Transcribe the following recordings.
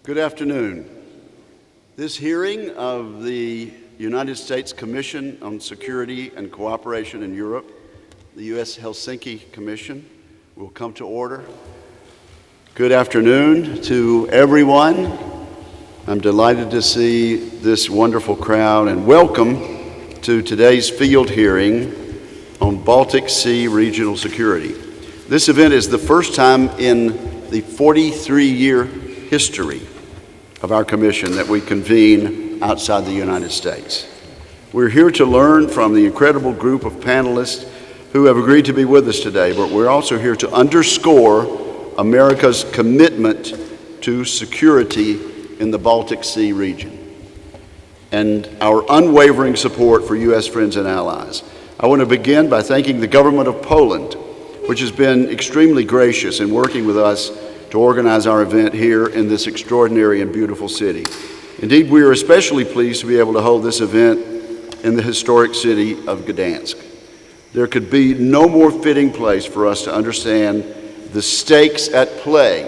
Good afternoon. This hearing of the United States Commission on Security and Cooperation in Europe, the U.S. Helsinki Commission, will come to order. Good afternoon to everyone. I'm delighted to see this wonderful crowd, and welcome to today's field hearing on Baltic Sea regional security. This event is the first time in the 43-year history of our commission that we convene outside the United States. We're here to learn from the incredible group of panelists who have agreed to be with us today, but we're also here to underscore America's commitment to security in the Baltic Sea region and our unwavering support for U.S. friends and allies. I want to begin by thanking the government of Poland, which has been extremely gracious in working with us to organize our event here in this extraordinary and beautiful city. Indeed, we are especially pleased to be able to hold this event in the historic city of Gdańsk. There could be no more fitting place for us to understand the stakes at play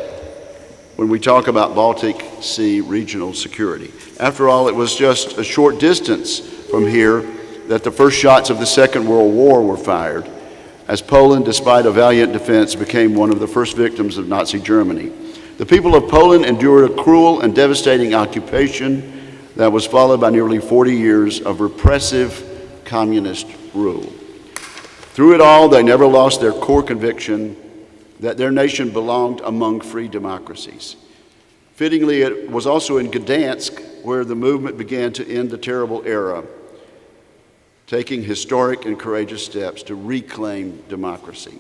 when we talk about Baltic Sea regional security. After all, it was just a short distance from here that the first shots of the Second World War were fired, as Poland, despite a valiant defense, became one of the first victims of Nazi Germany. The people of Poland endured a cruel and devastating occupation that was followed by nearly 40 years of repressive communist rule. Through it all, they never lost their core conviction that their nation belonged among free democracies. Fittingly, it was also in Gdańsk where the movement began to end the terrible era, taking historic and courageous steps to reclaim democracy.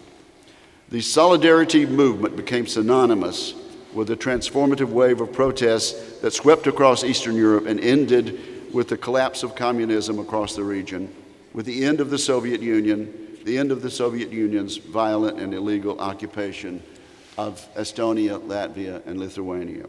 The Solidarity movement became synonymous with the transformative wave of protests that swept across Eastern Europe and ended with the collapse of communism across the region, with the end of the Soviet Union, the end of the Soviet Union's violent and illegal occupation of Estonia, Latvia, and Lithuania.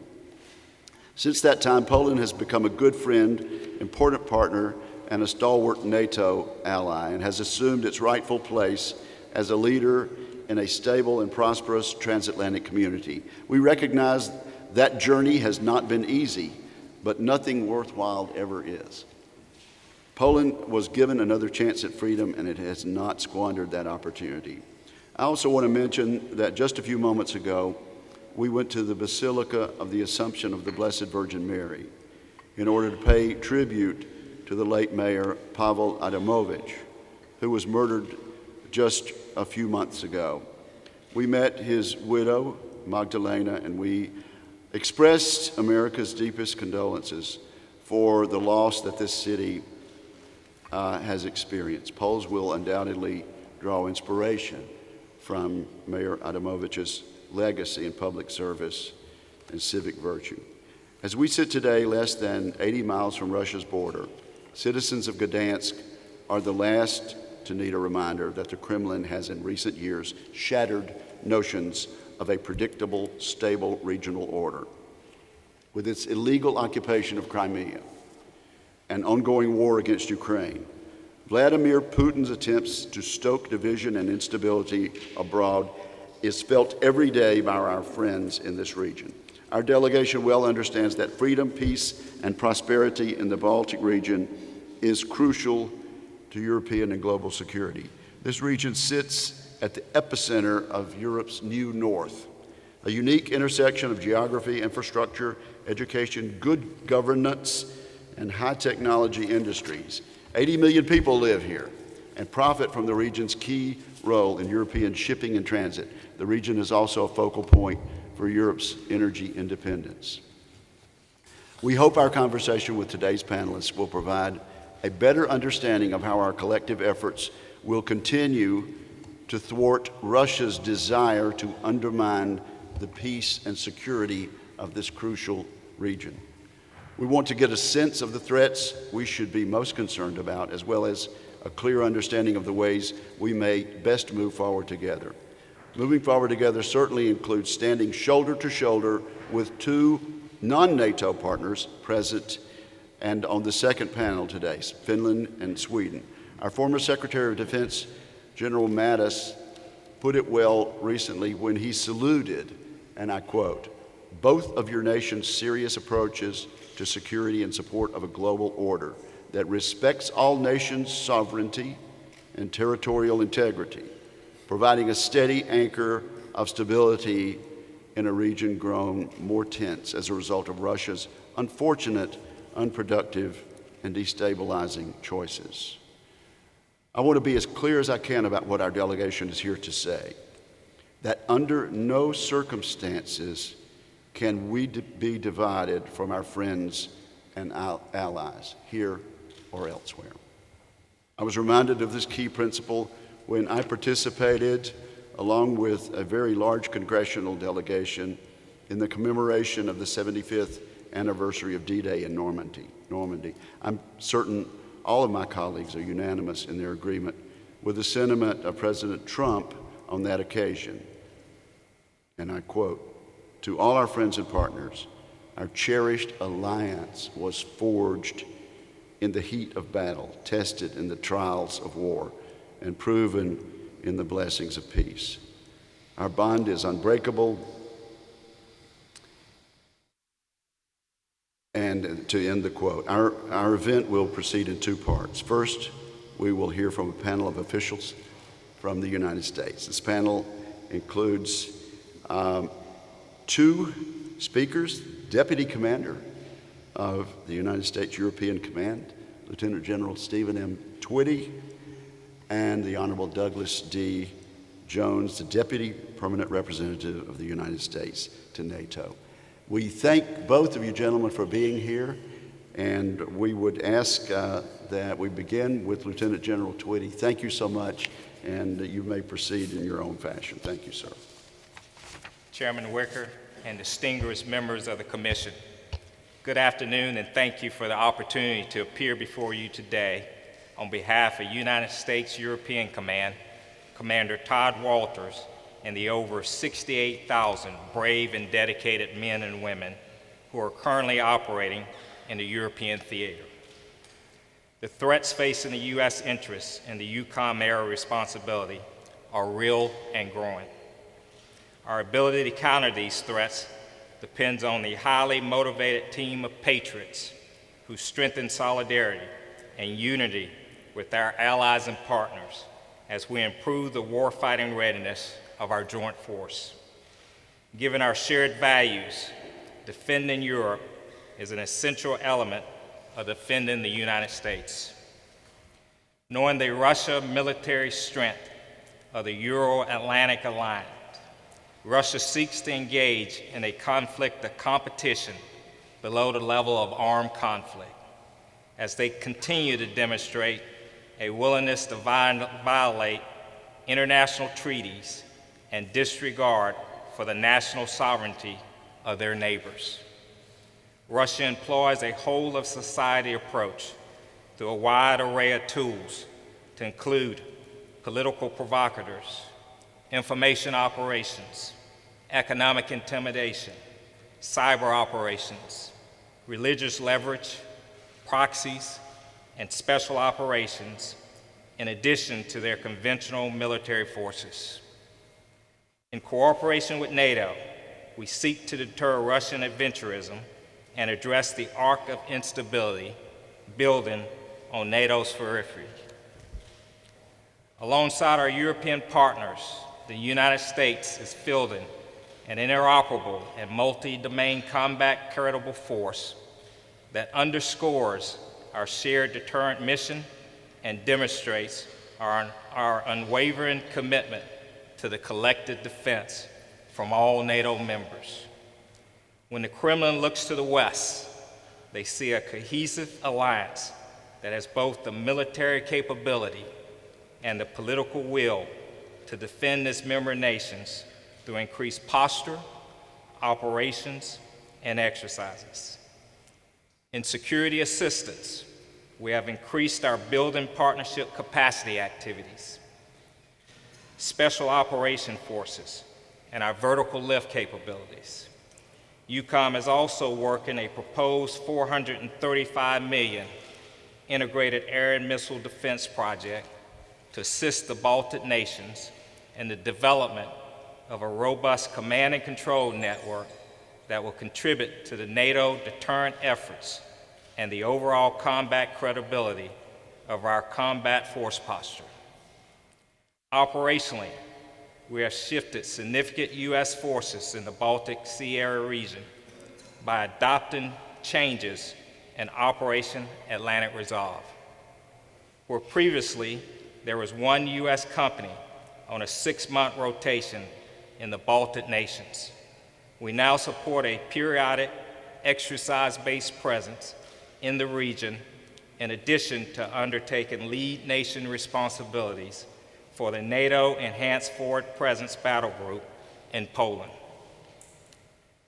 Since that time, Poland has become a good friend, important partner, and a stalwart NATO ally, and has assumed its rightful place as a leader in a stable and prosperous transatlantic community. We recognize that journey has not been easy, but nothing worthwhile ever is. Poland was given another chance at freedom, and it has not squandered that opportunity. I also want to mention that just a few moments ago, we went to the Basilica of the Assumption of the Blessed Virgin Mary in order to pay tribute to the late mayor, Pavel Adamovich, who was murdered just a few months ago. We met his widow, Magdalena, and we expressed America's deepest condolences for the loss that this city has experienced. Poles will undoubtedly draw inspiration from Mayor Adamovich's legacy in public service and civic virtue. As we sit today, less than 80 miles from Russia's border, citizens of Gdańsk are the last to need a reminder that the Kremlin has in recent years shattered notions of a predictable, stable regional order. With its illegal occupation of Crimea and ongoing war against Ukraine, Vladimir Putin's attempts to stoke division and instability abroad is felt every day by our friends in this region. Our delegation well understands that freedom, peace, and prosperity in the Baltic region is crucial to European and global security. This region sits at the epicenter of Europe's new north, a unique intersection of geography, infrastructure, education, good governance, and high technology industries. 80 million people live here and profit from the region's key role in European shipping and transit. The region is also a focal point for Europe's energy independence. We hope our conversation with today's panelists will provide a better understanding of how our collective efforts will continue to thwart Russia's desire to undermine the peace and security of this crucial region. We want to get a sense of the threats we should be most concerned about, as well as a clear understanding of the ways we may best move forward together. Moving forward together certainly includes standing shoulder to shoulder with two non-NATO partners present and on the second panel today, Finland and Sweden. Our former Secretary of Defense, General Mattis, put it well recently when he saluted, and I quote, both of your nation's serious approaches to security in support of a global order that respects all nations' sovereignty and territorial integrity, providing a steady anchor of stability in a region grown more tense as a result of Russia's unfortunate, unproductive, and destabilizing choices. I want to be as clear as I can about what our delegation is here to say, that under no circumstances can we be divided from our friends and allies, here or elsewhere. I was reminded of this key principle when I participated, along with a very large congressional delegation, in the commemoration of the 75th anniversary of D-Day in Normandy. I'm certain all of my colleagues are unanimous in their agreement with the sentiment of President Trump on that occasion. And I quote, "To all our friends and partners, our cherished alliance was forged in the heat of battle, tested in the trials of war, and proven in the blessings of peace. Our bond is unbreakable." And to end the quote, our event will proceed in two parts. First, we will hear from a panel of officials from the United States. This panel includes two speakers, Deputy Commander of the United States European Command, Lieutenant General Stephen M. Twitty, and the Honorable Douglas D. Jones, the Deputy Permanent Representative of the United States to NATO. We thank both of you gentlemen for being here, and we would ask that we begin with Lieutenant General Twitty. Thank you so much, and you may proceed in your own fashion. Thank you, sir. Chairman Wicker and distinguished members of the Commission, good afternoon, and thank you for the opportunity to appear before you today on behalf of United States European Command, Commander Todd Walters, and the over 68,000 brave and dedicated men and women who are currently operating in the European theater. The threats facing the U.S. interests in the EUCOM area of responsibility are real and growing. Our ability to counter these threats depends on the highly motivated team of patriots who strengthen solidarity and unity with our allies and partners as we improve the warfighting readiness of our joint force. Given our shared values, defending Europe is an essential element of defending the United States. Knowing the Russia military strength of the Euro-Atlantic Alliance, Russia seeks to engage in a conflict of competition below the level of armed conflict, as they continue to demonstrate a willingness to violate international treaties and disregard for the national sovereignty of their neighbors. Russia employs a whole-of-society approach through a wide array of tools to include political provocateurs, information operations, economic intimidation, cyber operations, religious leverage, proxies, and special operations, in addition to their conventional military forces. In cooperation with NATO, we seek to deter Russian adventurism and address the arc of instability building on NATO's periphery. Alongside our European partners, the United States is fielding an interoperable and multi-domain combat credible force that underscores our shared deterrent mission and demonstrates our unwavering commitment to the collective defense from all NATO members. When the Kremlin looks to the West, they see a cohesive alliance that has both the military capability and the political will to defend its member nations through increased posture, operations, and exercises. In security assistance, we have increased our building partnership capacity activities, special operation forces, and our vertical lift capabilities. EUCOM is also working a proposed $435 million integrated air and missile defense project to assist the Baltic nations in the development of a robust command and control network that will contribute to the NATO deterrent efforts and the overall combat credibility of our combat force posture. Operationally, we have shifted significant U.S. forces in the Baltic Sea area region by adopting changes in Operation Atlantic Resolve. Where previously there was one U.S. company on a 6-month rotation in the Baltic nations, we now support a periodic exercise-based presence in the region in addition to undertaking lead nation responsibilities for the NATO Enhanced Forward Presence Battle Group in Poland.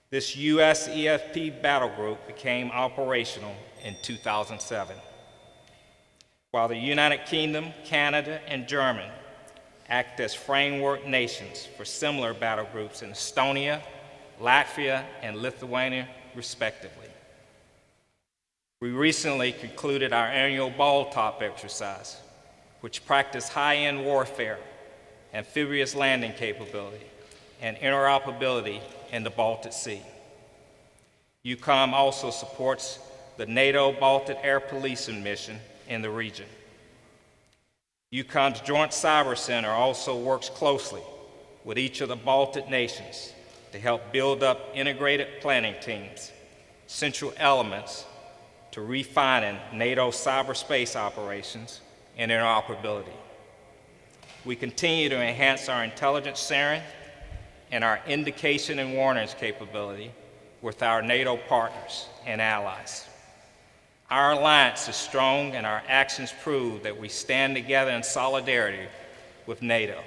This U.S. EFP battle group became operational in 2007. While the United Kingdom, Canada, and Germany act as framework nations for similar battle groups in Estonia, Latvia, and Lithuania, respectively. We recently concluded our annual ball top exercise, which practiced high-end warfare, amphibious landing capability, and interoperability in the Baltic Sea. EUCOM also supports the NATO Baltic Air Policing mission in the region. EUCOM's Joint Cyber Center also works closely with each of the Baltic nations to help build up integrated planning teams, central elements to refining NATO cyberspace operations and interoperability. We continue to enhance our intelligence sharing and our indication and warnings capability with our NATO partners and allies. Our alliance is strong and our actions prove that we stand together in solidarity with NATO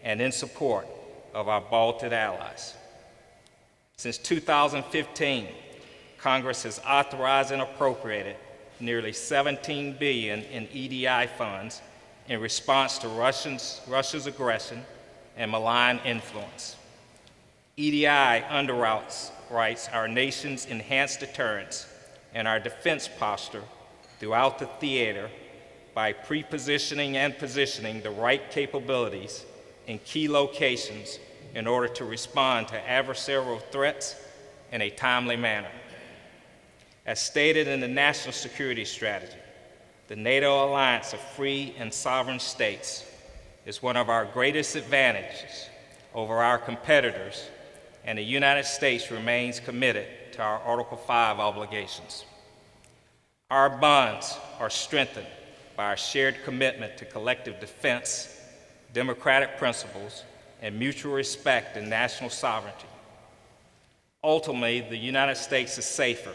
and in support of our Baltic allies. Since 2015, Congress has authorized and appropriated nearly $17 billion in EDI funds in response to Russia's aggression and malign influence. EDI underwrites our nation's enhanced deterrence and our defense posture throughout the theater by pre-positioning and positioning the right capabilities in key locations in order to respond to adversarial threats in a timely manner. As stated in the National Security Strategy, the NATO alliance of free and sovereign states is one of our greatest advantages over our competitors, and the United States remains committed to our Article 5 obligations. Our bonds are strengthened by our shared commitment to collective defense, democratic principles, and mutual respect and national sovereignty. Ultimately, the United States is safer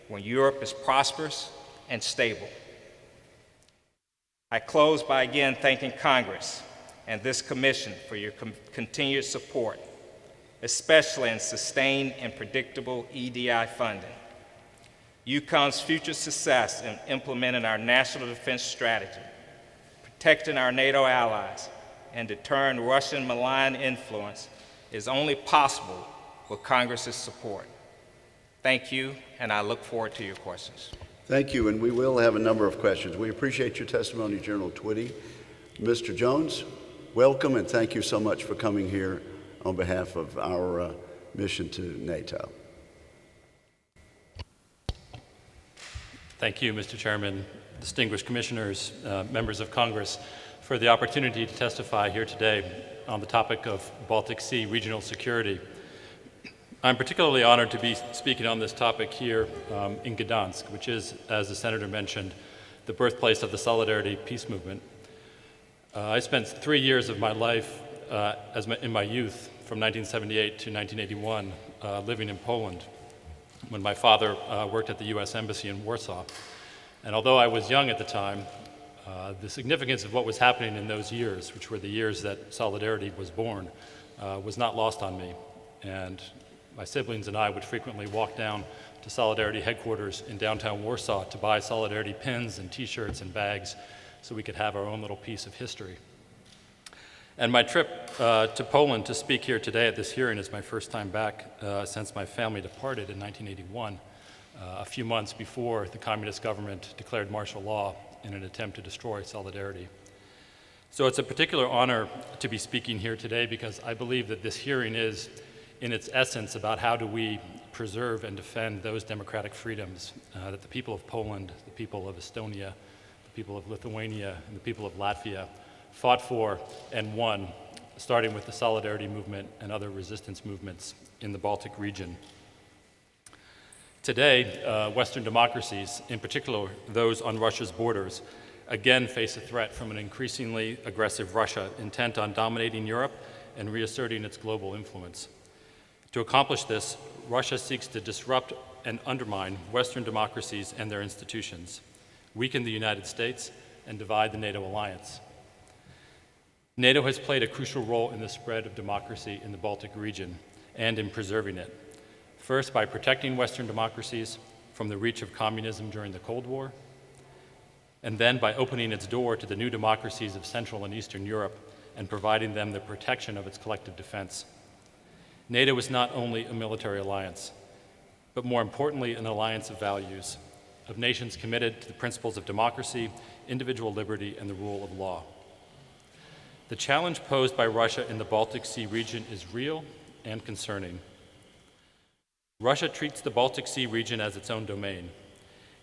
when Europe is prosperous and stable. I close by again thanking Congress and this commission for your continued support, especially in sustained and predictable EDI funding. EUCOM's future success in implementing our national defense strategy, protecting our NATO allies, and deterring Russian malign influence is only possible with Congress's support. Thank you, and I look forward to your questions. Thank you, and we will have a number of questions. We appreciate your testimony, General Twitty. Mr. Jones, welcome, and thank you so much for coming here on behalf of our mission to NATO. Thank you, Mr. Chairman, distinguished commissioners, members of Congress, for the opportunity to testify here today on the topic of Baltic Sea regional security. I'm particularly honored to be speaking on this topic here in Gdańsk, which is, as the Senator mentioned, the birthplace of the Solidarity peace movement. I spent 3 years of my life in my youth, from 1978 to 1981, living in Poland, when my father worked at the U.S. Embassy in Warsaw. And although I was young at the time, the significance of what was happening in those years, which were the years that Solidarity was born, was not lost on me. And my siblings and I would frequently walk down to Solidarity headquarters in downtown Warsaw to buy Solidarity pins and t-shirts and bags so we could have our own little piece of history. And my trip to Poland to speak here today at this hearing is my first time back since my family departed in 1981, a few months before the communist government declared martial law in an attempt to destroy Solidarity. So it's a particular honor to be speaking here today because I believe that this hearing is, in its essence, about how do we preserve and defend those democratic freedoms that the people of Poland, the people of Estonia, the people of Lithuania, and the people of Latvia fought for and won, starting with the Solidarity movement and other resistance movements in the Baltic region. Today, Western democracies, in particular those on Russia's borders, again face a threat from an increasingly aggressive Russia intent on dominating Europe and reasserting its global influence. To accomplish this, Russia seeks to disrupt and undermine Western democracies and their institutions, weaken the United States, and divide the NATO alliance. NATO has played a crucial role in the spread of democracy in the Baltic region and in preserving it. First, by protecting Western democracies from the reach of communism during the Cold War, and then by opening its door to the new democracies of Central and Eastern Europe and providing them the protection of its collective defense. NATO is not only a military alliance, but more importantly, an alliance of values, of nations committed to the principles of democracy, individual liberty, and the rule of law. The challenge posed by Russia in the Baltic Sea region is real and concerning. Russia treats the Baltic Sea region as its own domain,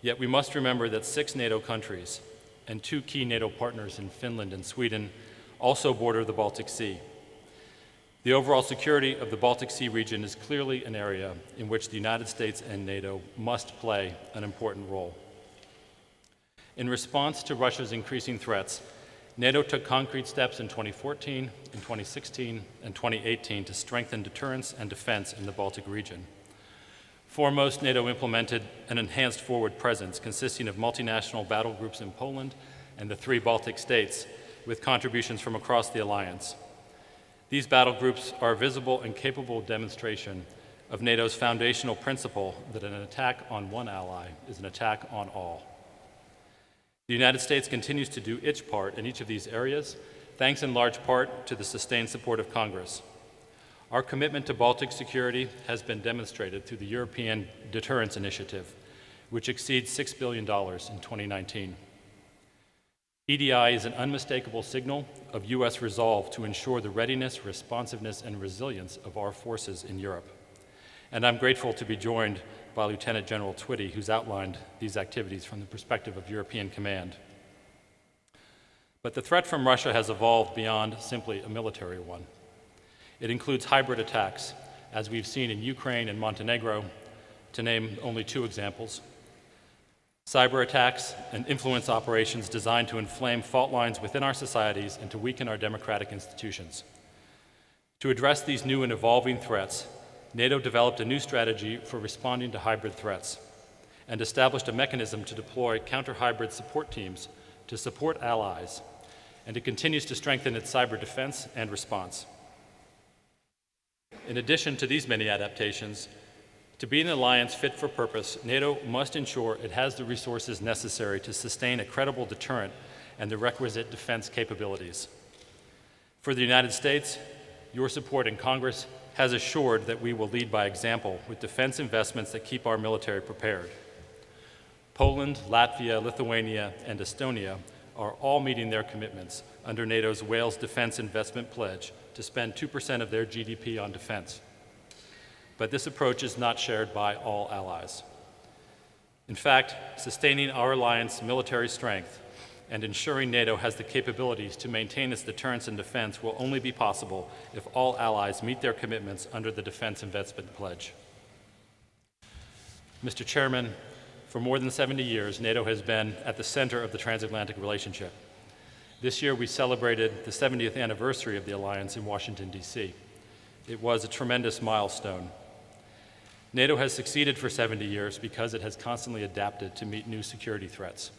yet we must remember that 6 NATO countries and 2 key NATO partners in Finland and Sweden also border the Baltic Sea. The overall security of the Baltic Sea region is clearly an area in which the United States and NATO must play an important role. In response to Russia's increasing threats, NATO took concrete steps in 2014, in 2016, and 2018 to strengthen deterrence and defense in the Baltic region. Foremost, NATO implemented an enhanced forward presence consisting of multinational battle groups in Poland and the 3 Baltic states, with contributions from across the alliance. These battle groups are a visible and capable demonstration of NATO's foundational principle that an attack on one ally is an attack on all. The United States continues to do its part in each of these areas, thanks in large part to the sustained support of Congress. Our commitment to Baltic security has been demonstrated through the European Deterrence Initiative, which exceeds $6 billion in 2019. EDI is an unmistakable signal of U.S. resolve to ensure the readiness, responsiveness, and resilience of our forces in Europe. And I'm grateful to be joined by Lieutenant General Twitty, who's outlined these activities from the perspective of European Command. But the threat from Russia has evolved beyond simply a military one. It includes hybrid attacks, as we've seen in Ukraine and Montenegro, to name only 2 examples. Cyber attacks and influence operations designed to inflame fault lines within our societies and to weaken our democratic institutions. To address these new and evolving threats, NATO developed a new strategy for responding to hybrid threats and established a mechanism to deploy counter-hybrid support teams to support allies, and it continues to strengthen its cyber defense and response. In addition to these many adaptations, to be an alliance fit for purpose, NATO must ensure it has the resources necessary to sustain a credible deterrent and the requisite defense capabilities. For the United States, your support in Congress has assured that we will lead by example with defense investments that keep our military prepared. Poland, Latvia, Lithuania, and Estonia are all meeting their commitments under NATO's Wales Defense Investment Pledge to spend 2% of their GDP on defense. But this approach is not shared by all allies. In fact, sustaining our alliance's military strength and ensuring NATO has the capabilities to maintain its deterrence and defense will only be possible if all allies meet their commitments under the Defense Investment Pledge. Mr. Chairman, for more than 70 years, NATO has been at the center of the transatlantic relationship. This year, we celebrated the 70th anniversary of the alliance in Washington, D.C. It was a tremendous milestone. NATO has succeeded for 70 years because it has constantly adapted to meet new security threats.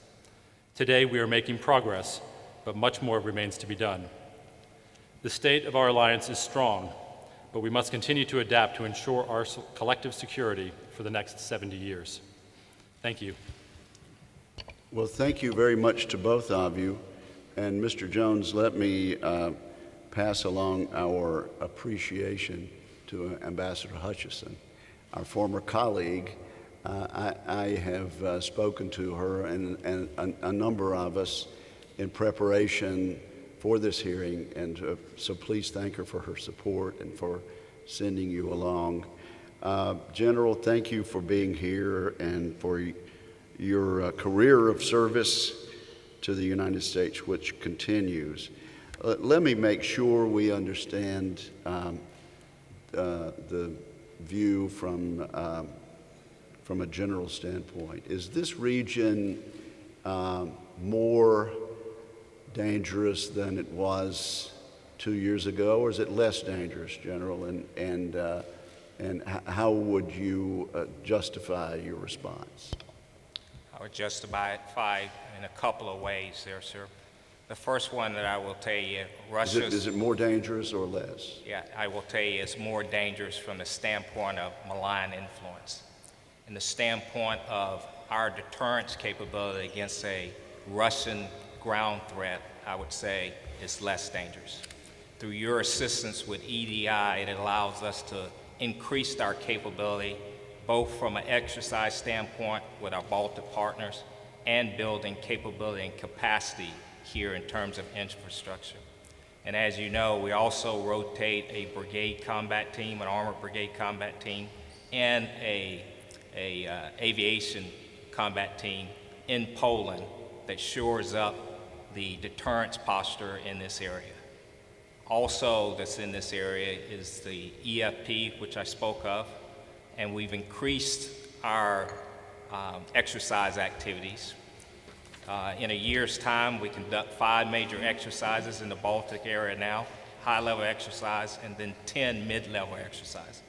Today, we are making progress, but much more remains to be done. The state of our alliance is strong, but we must continue to adapt to ensure our collective security for the next 70 years. Thank you. Well, thank you very much to both of you. And Mr. Jones, let me pass along our appreciation to Ambassador Hutchison, our former colleague. I have spoken to her and a number of us in preparation for this hearing, and so please thank her for her support and for sending you along. General, thank you for being here and for your career of service to the United States, which continues. Let me make sure we understand the view from a general standpoint. Is this region more dangerous than it was 2 years ago, or is it less dangerous, General? And how would you justify your response? I would justify it in a couple of ways there, sir. The first one that I will tell you, Is it more dangerous or less? Yeah, I will tell you it's more dangerous from the standpoint of malign influence. In the standpoint of our deterrence capability against a Russian ground threat, I would say it's less dangerous. Through your assistance with EDI, it allows us to increase our capability, both from an exercise standpoint with our Baltic partners and building capability and capacity here in terms of infrastructure. And as you know, we also rotate a brigade combat team, an armored brigade combat team, and a aviation combat team in Poland that shores up the deterrence posture in this area. Also that's in this area is the EFP, which I spoke of, and we've increased our exercise activities. In a year's time, we conduct 5 major exercises in the Baltic area now, high-level exercise, and then 10 mid-level exercise.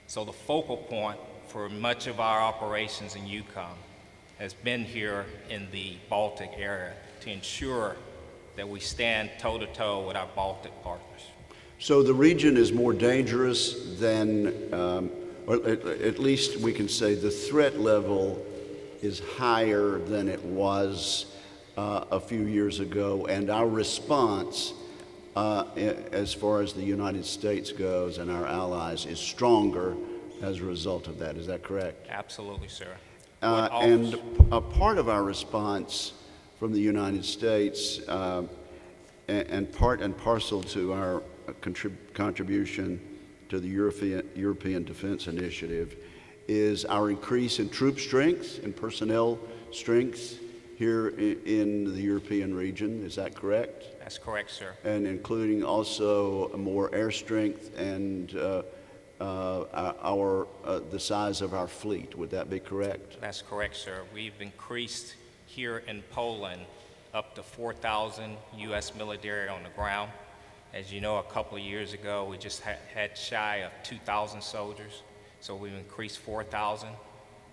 So the focal point for much of our operations in EUCOM has been here in the Baltic area to ensure that we stand toe-to-toe with our Baltic partners. So the region is more dangerous than, or at least we can say the threat level is higher than it was a few years ago, and our response as far as the United States goes and our allies is stronger as a result of that. Is that correct? Absolutely, sir. And a part of our response from the United States and part and parcel to our contribution to the European Defense Initiative is our increase in troop strength and personnel strength here in the European region. Is that correct? That's correct, sir. And including also more air strength and the size of our fleet. Would that be correct? That's correct, sir. We've increased here in Poland up to 4,000 U.S. military on the ground. As you know, a couple of years ago, we just had shy of 2,000 soldiers. So we've increased 4,000.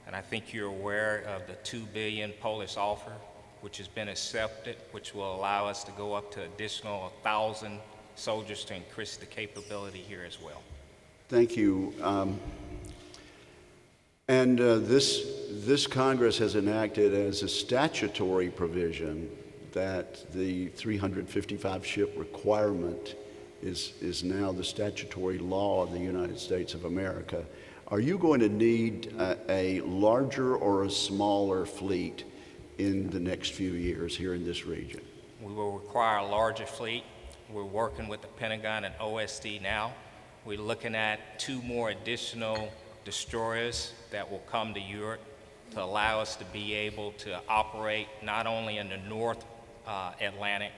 And I think you're aware of the 2 billion Polish offer, which has been accepted, which will allow us to go up to additional 1,000 soldiers to increase the capability here as well. Thank you. This Congress has enacted as a statutory provision that the 355 ship requirement is now the statutory law of the United States of America. Are you going to need a larger or a smaller fleet in the next few years here in this region? We will require a larger fleet. We're working with the Pentagon and OSD now. We're looking at 2 more additional destroyers that will come to Europe to allow us to be able to operate not only in the North Atlantic,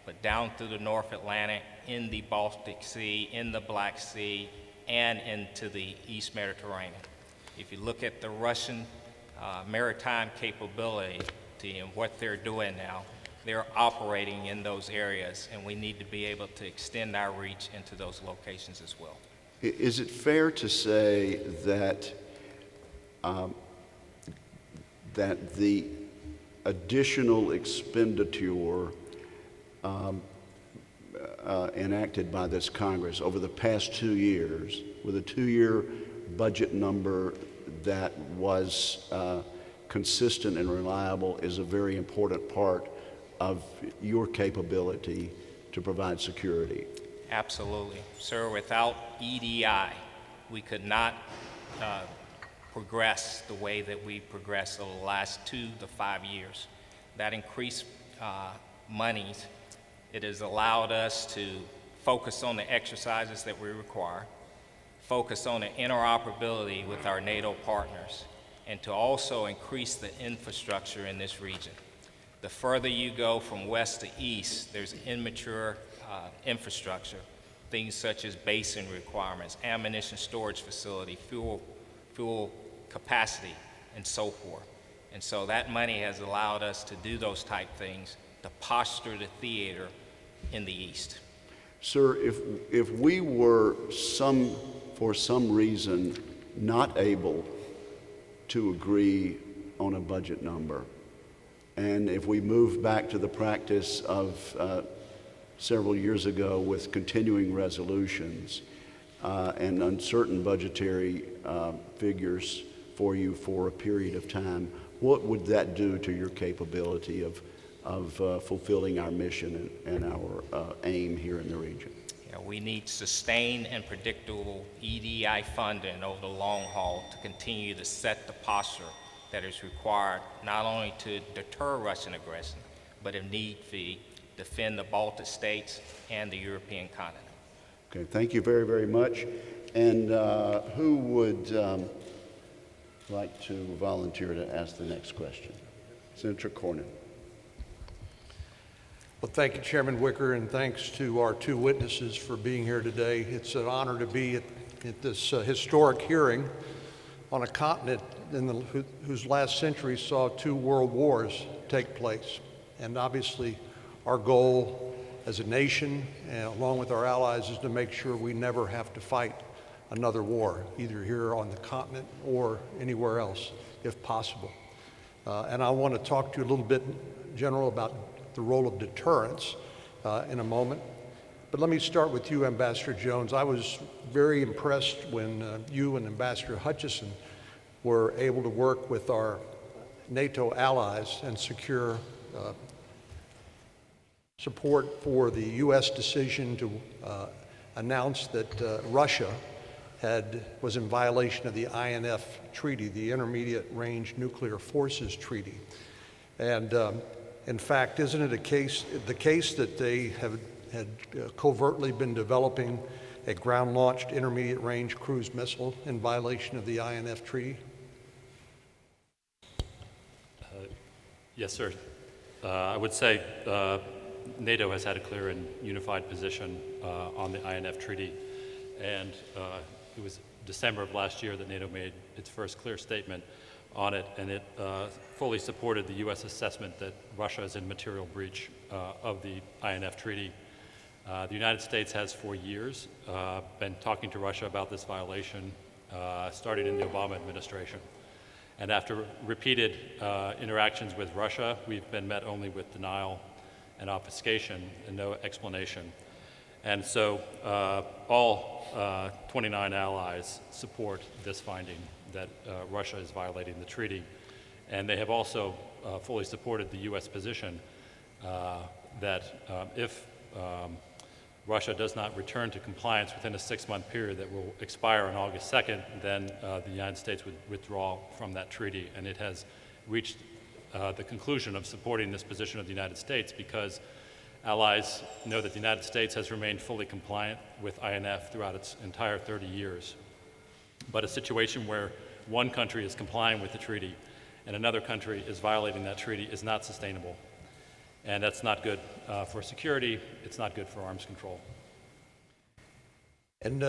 but down through the North Atlantic, in the Baltic Sea, in the Black Sea, and into the East Mediterranean. If you look at the Russian maritime capability and what they're doing now, they're operating in those areas, and we need to be able to extend our reach into those locations as well. Is it fair to say that that the additional expenditure enacted by this Congress over the past 2 years, with a 2-year budget number that was consistent and reliable, is a very important part of your capability to provide security? Absolutely. Sir, without EDI, we could not progress the way that we progressed over the last 2 to 5 years. That increased monies, it has allowed us to focus on the exercises that we require, focus on the interoperability with our NATO partners, and to also increase the infrastructure in this region. The further you go from west to east, there's immature infrastructure, things such as basin requirements, ammunition storage facility, fuel capacity, and so forth. And so that money has allowed us to do those type things, to posture the theater in the east. Sir, if we were for some reason not able to agree on a budget number, and if we moved back to the practice of several years ago with continuing resolutions and uncertain budgetary figures for you for a period of time, what would that do to your capability of fulfilling our mission and our aim here in the region? Yeah, we need sustained and predictable EDI funding over the long haul to continue to set the posture that is required not only to deter Russian aggression, but if need be, defend the Baltic states and the European continent. Okay, thank you very, very much. And who would like to volunteer to ask the next question? Senator Cornyn. Well, thank you, Chairman Wicker, and thanks to our two witnesses for being here today. It's an honor to be at this historic hearing on a continent whose last century saw 2 world wars take place. And obviously, our goal as a nation, along with our allies, is to make sure we never have to fight another war, either here on the continent or anywhere else, if possible. And I want to talk to you a little bit, General, about the role of deterrence in a moment. But let me start with you, Ambassador Jones. I was very impressed when you and Ambassador Hutchison were able to work with our NATO allies and secure support for the U.S. decision to announce that Russia was in violation of the INF Treaty, the Intermediate Range Nuclear Forces Treaty. And in fact, isn't it the case that they had covertly been developing a ground-launched intermediate range cruise missile in violation of the INF Treaty? Yes, sir. I would say NATO has had a clear and unified position on the INF Treaty, and it was December of last year that NATO made its first clear statement on it, and it fully supported the U.S. assessment that Russia is in material breach of the INF Treaty. The United States has for years been talking to Russia about this violation, starting in the Obama administration. And after repeated interactions with Russia, we've been met only with denial and obfuscation and no explanation. And so all 29 allies support this finding that Russia is violating the treaty. And they have also fully supported the U.S. position that if Russia does not return to compliance within a 6-month period that will expire on August 2nd, then the United States would withdraw from that treaty. And it has reached the conclusion of supporting this position of the United States because allies know that the United States has remained fully compliant with INF throughout its entire 30 years. But a situation where one country is complying with the treaty and another country is violating that treaty is not sustainable. And that's not good for security, it's not good for arms control. And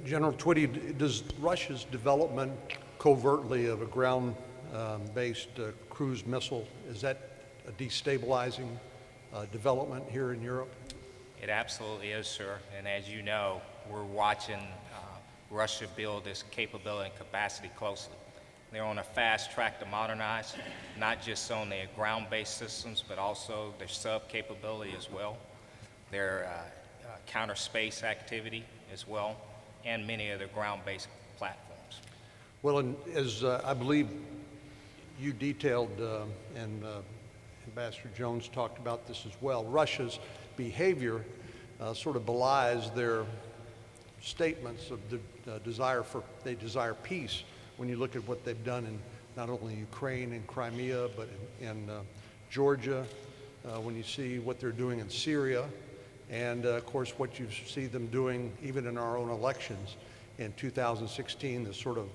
General Twitty, does Russia's development covertly of a ground-based cruise missile, is that a destabilizing development here in Europe? It absolutely is, sir. And as you know, we're watching Russia build this capability and capacity closely. They're on a fast track to modernize, not just on their ground-based systems, but also their sub-capability as well, their counter space activity as well, and many of their ground-based platforms. Well, and as I believe you detailed, and Ambassador Jones talked about this as well, Russia's behavior sort of belies their statements of the they desire peace. When you look at what they've done in not only Ukraine and Crimea, but in Georgia, when you see what they're doing in Syria, and of course what you see them doing even in our own elections in 2016, the sort of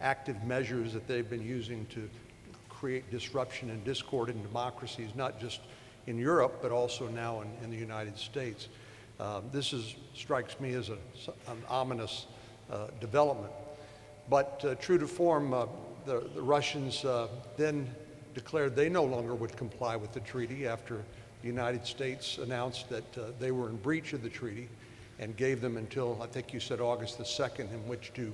active measures that they've been using to create disruption and discord in democracies, not just in Europe, but also now in the United States. This strikes me as an ominous development. But true to form, the Russians then declared they no longer would comply with the treaty after the United States announced that they were in breach of the treaty and gave them until, I think you said August the 2nd, in which to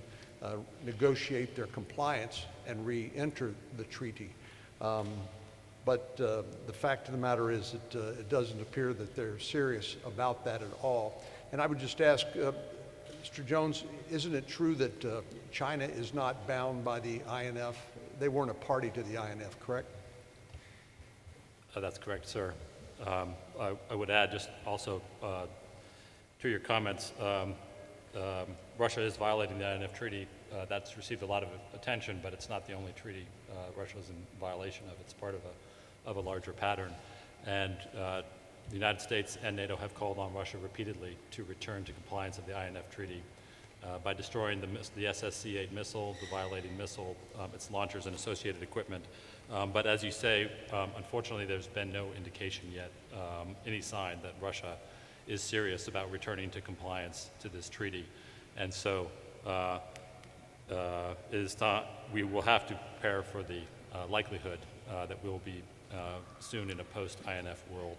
negotiate their compliance and re-enter the treaty. But the fact of the matter is that it doesn't appear that they're serious about that at all. And I would just ask, Mr. Jones, isn't it true that China is not bound by the INF? They weren't a party to the INF, correct? That's correct, sir. I would add just also to your comments, Russia is violating the INF treaty. That's received a lot of attention, but it's not the only treaty Russia is in violation of. It's part of a larger pattern. And the United States and NATO have called on Russia repeatedly to return to compliance of the INF treaty by destroying the SSC-8 missile, the violating missile, its launchers and associated equipment. But as you say, unfortunately, there's been no indication yet, any sign that Russia is serious about returning to compliance to this treaty. And so we will have to prepare for the likelihood that we'll be soon in a post-INF world.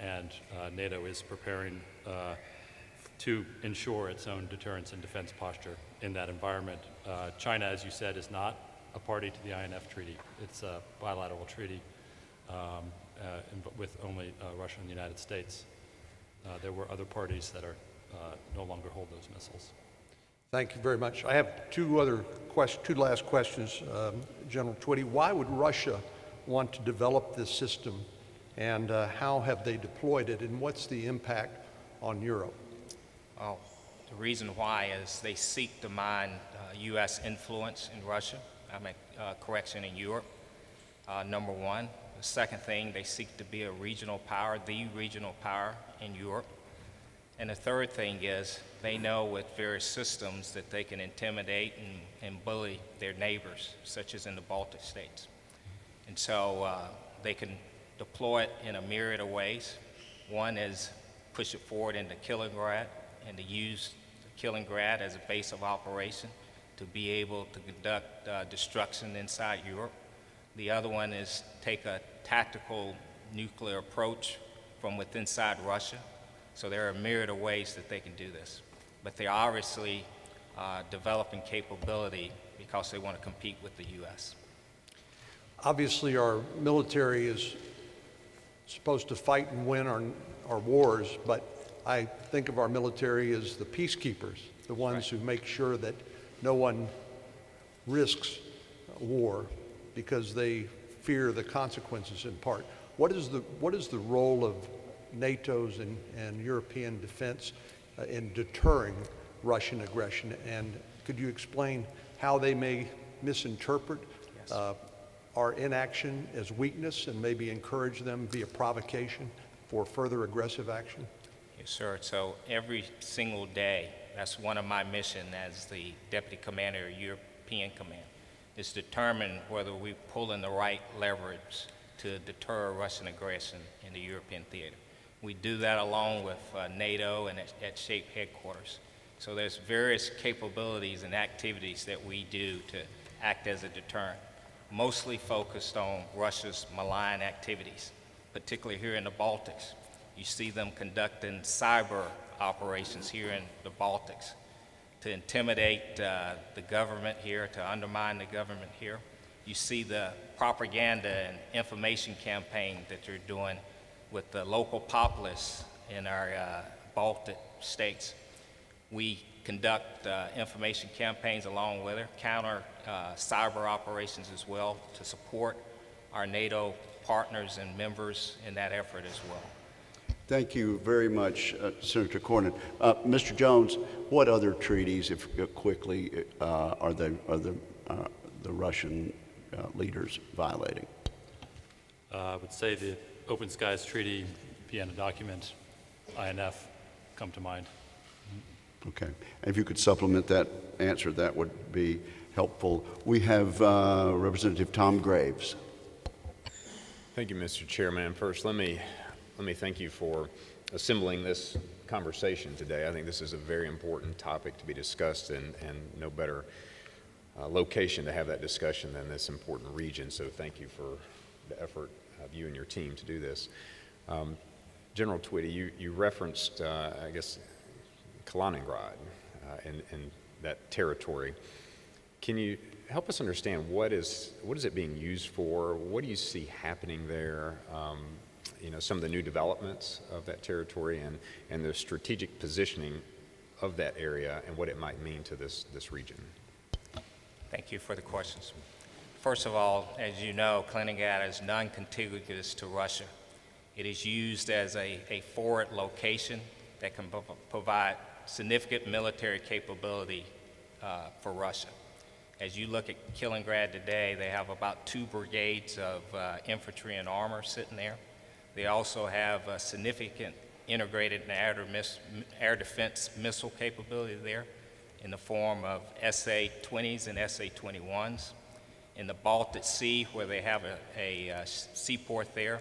And NATO is preparing to ensure its own deterrence and defense posture in that environment. China, as you said, is not a party to the INF treaty. It's a bilateral treaty with only Russia and the United States. There were other parties that no longer hold those missiles. Thank you very much. I have two last questions, General Twitty. Why would Russia want to develop this system, and how have they deployed it, and what's the impact on Europe? Oh, the reason why is they seek to mine U.S. influence in Russia, correction, in Europe, number one. The second thing, they seek to be a regional power, the regional power in Europe. And the third thing is they know with various systems that they can intimidate and bully their neighbors, such as in the Baltic states. And so they can deploy it in a myriad of ways. One is push it forward into Kaliningrad and to use Kaliningrad as a base of operation to be able to conduct destruction inside Europe. The other one is take a tactical nuclear approach from within inside Russia. So there are a myriad of ways that they can do this. But they're obviously developing capability because they want to compete with the U.S. Obviously, our military is supposed to fight and win our wars, but I think of our military as the peacekeepers, the ones who make sure that no one risks war because they fear the consequences in part. What is the role of NATO's and European defense in deterring Russian aggression? And could you explain how they may misinterpret our inaction as weakness and maybe encourage them via provocation for further aggressive action? Yes, sir. So every single day, that's one of my missions as the Deputy Commander of European Command, is determine whether we pull in the right leverage to deter Russian aggression in the European theater. We do that along with NATO and at SHAPE headquarters. So there's various capabilities and activities that we do to act as a deterrent, mostly focused on Russia's malign activities, particularly here in the Baltics. You see them conducting cyber operations here in the Baltics to intimidate the government here, to undermine the government here. You see the propaganda and information campaign that they're doing with the local populace in our Baltic states. We conduct information campaigns along with it, counter cyber operations as well to support our NATO partners and members in that effort as well. Thank you very much, Senator Cornyn. Mr. Jones, what other treaties, if quickly, are the Russian leaders violating? I would say the Open Skies Treaty, Vienna document, INF come to mind. Okay. And if you could supplement that answer, that would be helpful. We have Representative Tom Graves. Thank you, Mr. Chairman. And first, let me thank you for assembling this conversation today. I think this is a very important topic to be discussed, and no better location to have that discussion than this important region. So thank you for the effort of you and your team to do this. General Twitty, you referenced, I guess, Kaliningrad and that territory. Can you help us understand what is it being used for? What do you see happening there? Some of the new developments of that territory and the strategic positioning of that area and what it might mean to this region. Thank you for the questions. First of all, as you know, Kaliningrad is non-contiguous to Russia. It is used as a forward location that can provide significant military capability for Russia. As you look at Kaliningrad today, they have about 2 brigades of infantry and armor sitting there. They also have a significant integrated air defense missile capability there in the form of SA-20s and SA-21s. In the Baltic Sea, where they have a seaport there,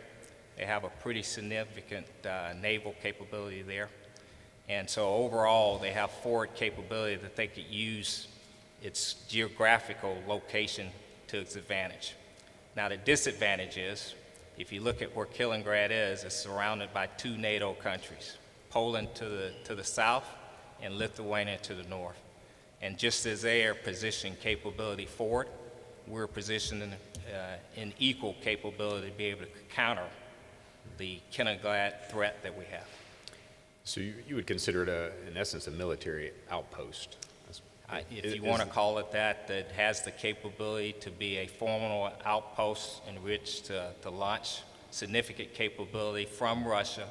they have a pretty significant naval capability there. And so overall, they have forward capability that they could use its geographical location to its advantage. Now, the disadvantage is, if you look at where Kaliningrad is, it's surrounded by 2 NATO countries, Poland to the south and Lithuania to the north. And just as they are positioned capability forward, we're positioned in equal capability to be able to counter the Kaliningrad threat that we have. So you would consider it, in essence, a military outpost? If you want to call it that, that has the capability to be a formidable outpost in which to launch significant capability from Russia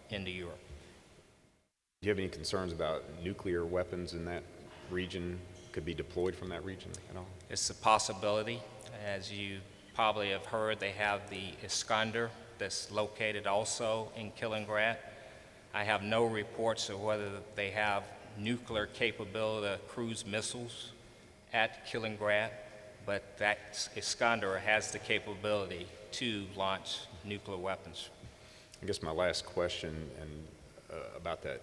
into Europe. Do you have any concerns about nuclear weapons in that region could be deployed from that region at all? It's a possibility. As you probably have heard, they have the Iskander that's located also in Kaliningrad. I have no reports of whether they have nuclear capability of cruise missiles at Kaliningrad, but that Iskander has the capability to launch nuclear weapons. I guess my last question about that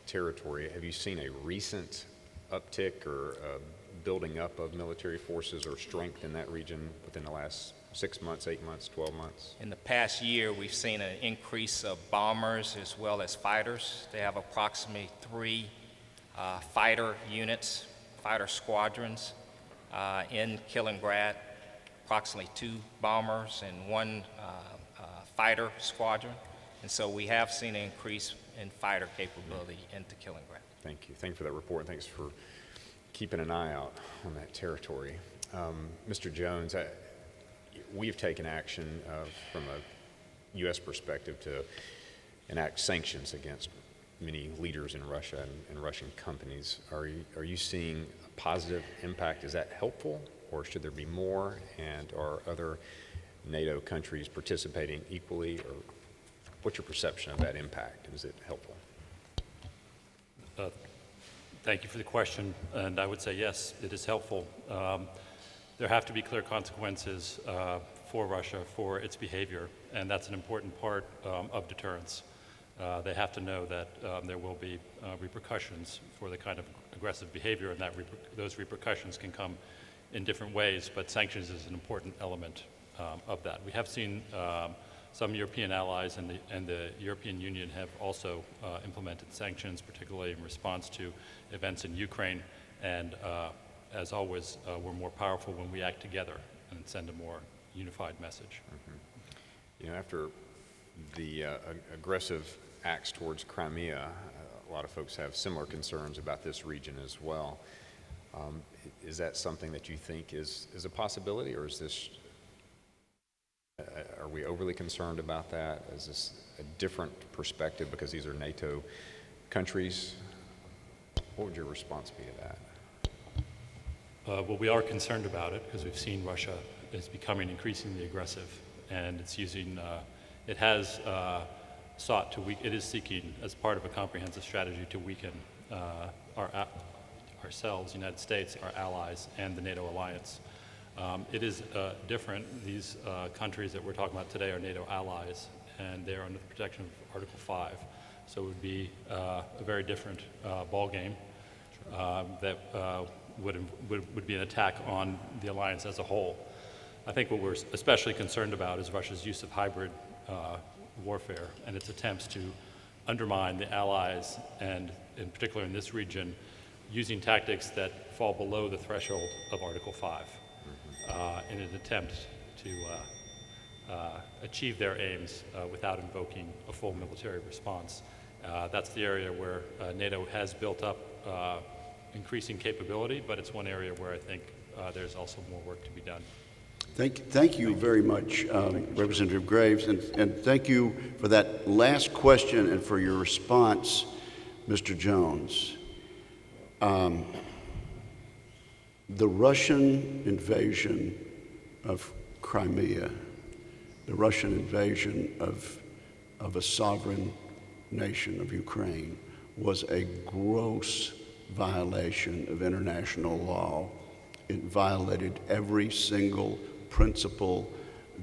territory, have you seen a recent uptick or building up of military forces or strength in that region within the last 6 months, 8 months, 12 months? In the past year, we've seen an increase of bombers as well as fighters. They have approximately 3 fighter units, fighter squadrons in Kaliningrad, approximately 2 bombers and 1 fighter squadron. And so we have seen an increase in fighter capability into Kaliningrad. Thank you. Thank you for that report. And thanks for keeping an eye out on that territory. Mr. Jones, we've taken action from a U.S. perspective to enact sanctions against many leaders in Russia and Russian companies. Are you seeing a positive impact? Is that helpful, or should there be more? And are other NATO countries participating equally, or what's your perception of that impact? Is it helpful? Thank you for the question, and I would say yes, it is helpful. There have to be clear consequences for Russia for its behavior, and that's an important part of deterrence. They have to know that there will be repercussions for the kind of aggressive behavior, and that those repercussions can come in different ways, but sanctions is an important element of that. We have seen some European allies and the European Union have also implemented sanctions, particularly in response to events in Ukraine, and as always, we're more powerful when we act together and send a more unified message. You know, after the aggressive acts towards Crimea, a lot of folks have similar concerns about this region as well. Is that something that you think is a possibility, or is this, are we overly concerned about that? Is this a different perspective because these are NATO countries? What would your response be to that? Well, we are concerned about it because we've seen Russia is becoming increasingly aggressive, and it's using, it has sought to, it is seeking as part of a comprehensive strategy to weaken ourselves, United States, our allies, and the NATO alliance. It is different. These countries that we're talking about today are NATO allies, and they're under the protection of Article 5. So it would be a very different ball game that would be an attack on the alliance as a whole. I think what we're especially concerned about is Russia's use of hybrid warfare and its attempts to undermine the allies, and in particular in this region, using tactics that fall below the threshold of Article 5 in an attempt to achieve their aims without invoking a full military response. That's the area where NATO has built up increasing capability, but it's one area where I think there's also more work to be done. Thank you very much, Representative Graves, and thank you for that last question and for your response, Mr. Jones. The Russian invasion of Crimea, the Russian invasion of a sovereign nation of Ukraine, was a gross violation of international law. It violated every single principle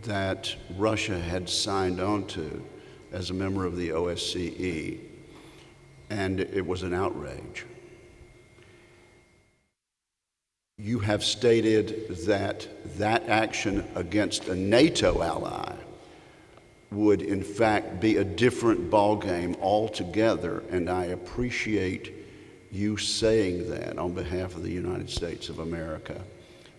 that Russia had signed on to as a member of the OSCE, and it was an outrage. You have stated that that action against a NATO ally would in fact be a different ballgame altogether, and I appreciate you saying that on behalf of the United States of America.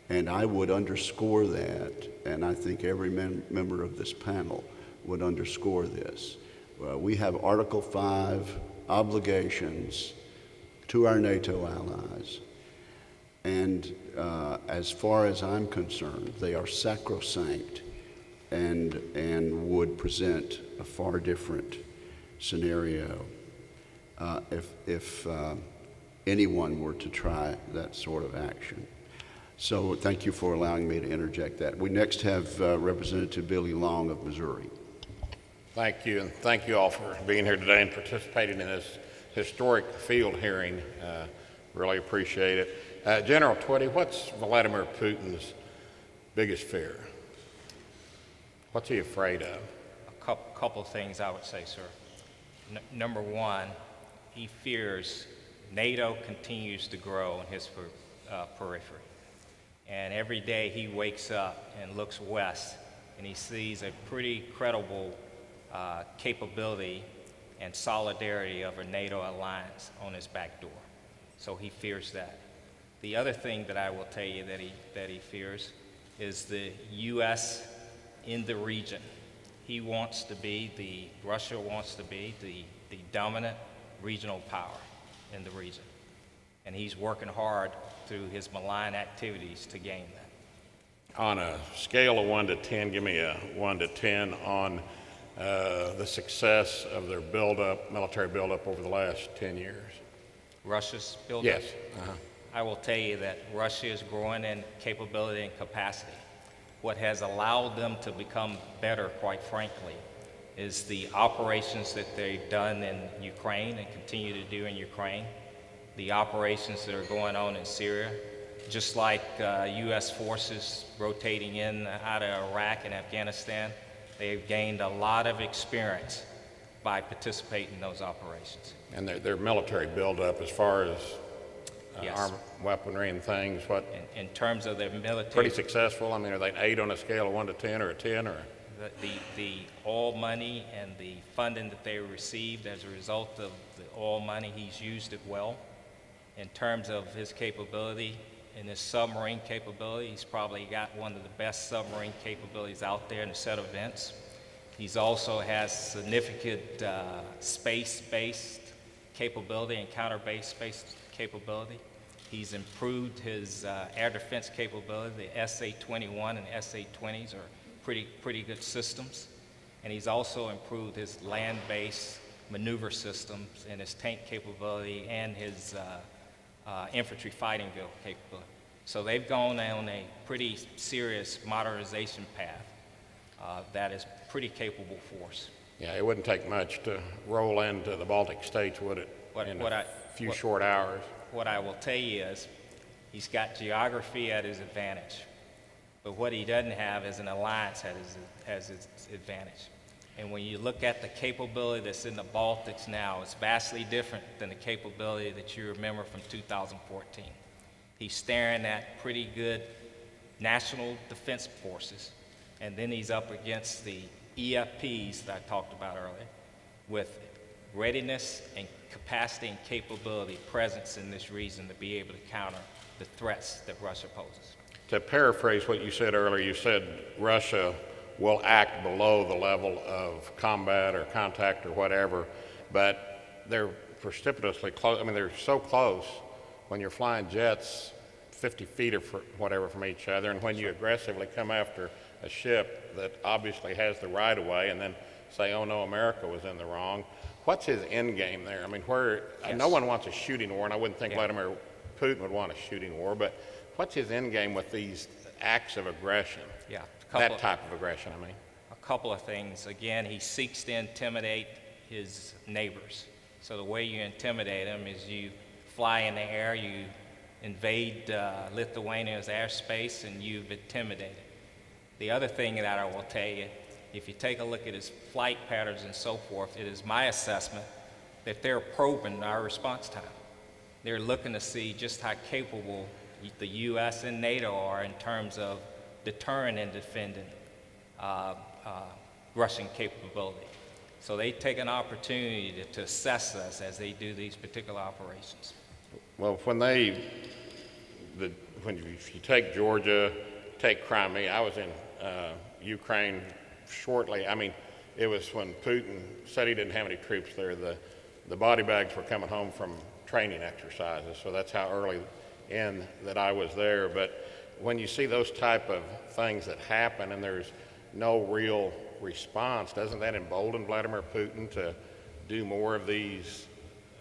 And I would underscore that, and I think every member of this panel would underscore this. We have Article 5 obligations to our NATO allies, and as far as I'm concerned, they are sacrosanct and would present a far different scenario if anyone were to try that sort of action. So thank you for allowing me to interject that. We next have Representative Billy Long of Missouri. Thank you, and thank you all for being here today and participating in this historic field hearing. Really appreciate it. General Twitty, what's Vladimir Putin's biggest fear? What's he afraid of? A couple things I would say, sir. Number one, he fears NATO continues to grow in his periphery. And every day he wakes up and looks west and he sees a pretty credible capability and solidarity of a NATO alliance on his back door. So he fears that. The other thing that I will tell you that he fears is the U.S. in the region. Russia wants to be the dominant regional power in the region. And he's working hard through his malign activities to gain that. On a scale of 1 to 10, give me a 1 to 10 on the success of their military buildup over the last 10 years. Russia's buildup? Yes. I will tell you that Russia is growing in capability and capacity. What has allowed them to become better, quite frankly, is the operations that they've done in Ukraine and continue to do in Ukraine, the operations that are going on in Syria, just like U.S. forces rotating in out of Iraq and Afghanistan. They've gained a lot of experience by participating in those operations. And their military buildup as far as Yes. armed weaponry and things, what? In terms of their military, Pretty successful? I mean, are they an 8 on a scale of 1 to 10 or a 10 or? the oil money and the funding that they received as a result of the oil money, he's used it well. In terms of his capability and his submarine capability, he's probably got one of the best submarine capabilities out there in a set of events. He's also has significant space-based capability and counter-based space capability. He's improved his air defense capability. The SA-21 and SA-20s are pretty good systems. And he's also improved his land-based maneuver systems and his tank capability and his infantry fighting vehicle capability. So they've gone on a pretty serious modernization path that is pretty capable force. Yeah, it wouldn't take much to roll into the Baltic states, would it? few short hours. What I will tell you is he's got geography at his advantage, but what he doesn't have is an alliance as his advantage. And when you look at the capability that's in the Baltics now, it's vastly different than the capability that you remember from 2014. He's staring at pretty good national defense forces, and then he's up against the EFPs that I talked about earlier with readiness and capacity and capability presence in this region to be able to counter the threats that Russia poses. To paraphrase what you said earlier, you said Russia will act below the level of combat or contact or whatever, but they're precipitously close. I mean, they're so close when you're flying jets 50 feet or whatever from each other, and when you aggressively come after a ship that obviously has the right of way and then say, oh no, America was in the wrong. What's his end game there? I mean, no one wants a shooting war, and I wouldn't think Vladimir Putin would want a shooting war, but what's his end game with these acts of aggression? Yeah, that type of aggression, I mean. A couple of things. Again, he seeks to intimidate his neighbors. So the way you intimidate them is you fly in the air, you invade Lithuania's airspace, and you've intimidated. The other thing that I will tell you, if you take a look at his flight patterns and so forth, it is my assessment that they're probing our response time. They're looking to see just how capable the U.S. and NATO are in terms of deterring and defending Russian capability. So they take an opportunity to assess us as they do these particular operations. Well, if you take Georgia, take Crimea, I was in Ukraine shortly. I mean, it was when Putin said he didn't have any troops there. The body bags were coming home from training exercises, so that's how early in that I was there. But when you see those type of things that happen and there's no real response, doesn't that embolden Vladimir Putin to do more of these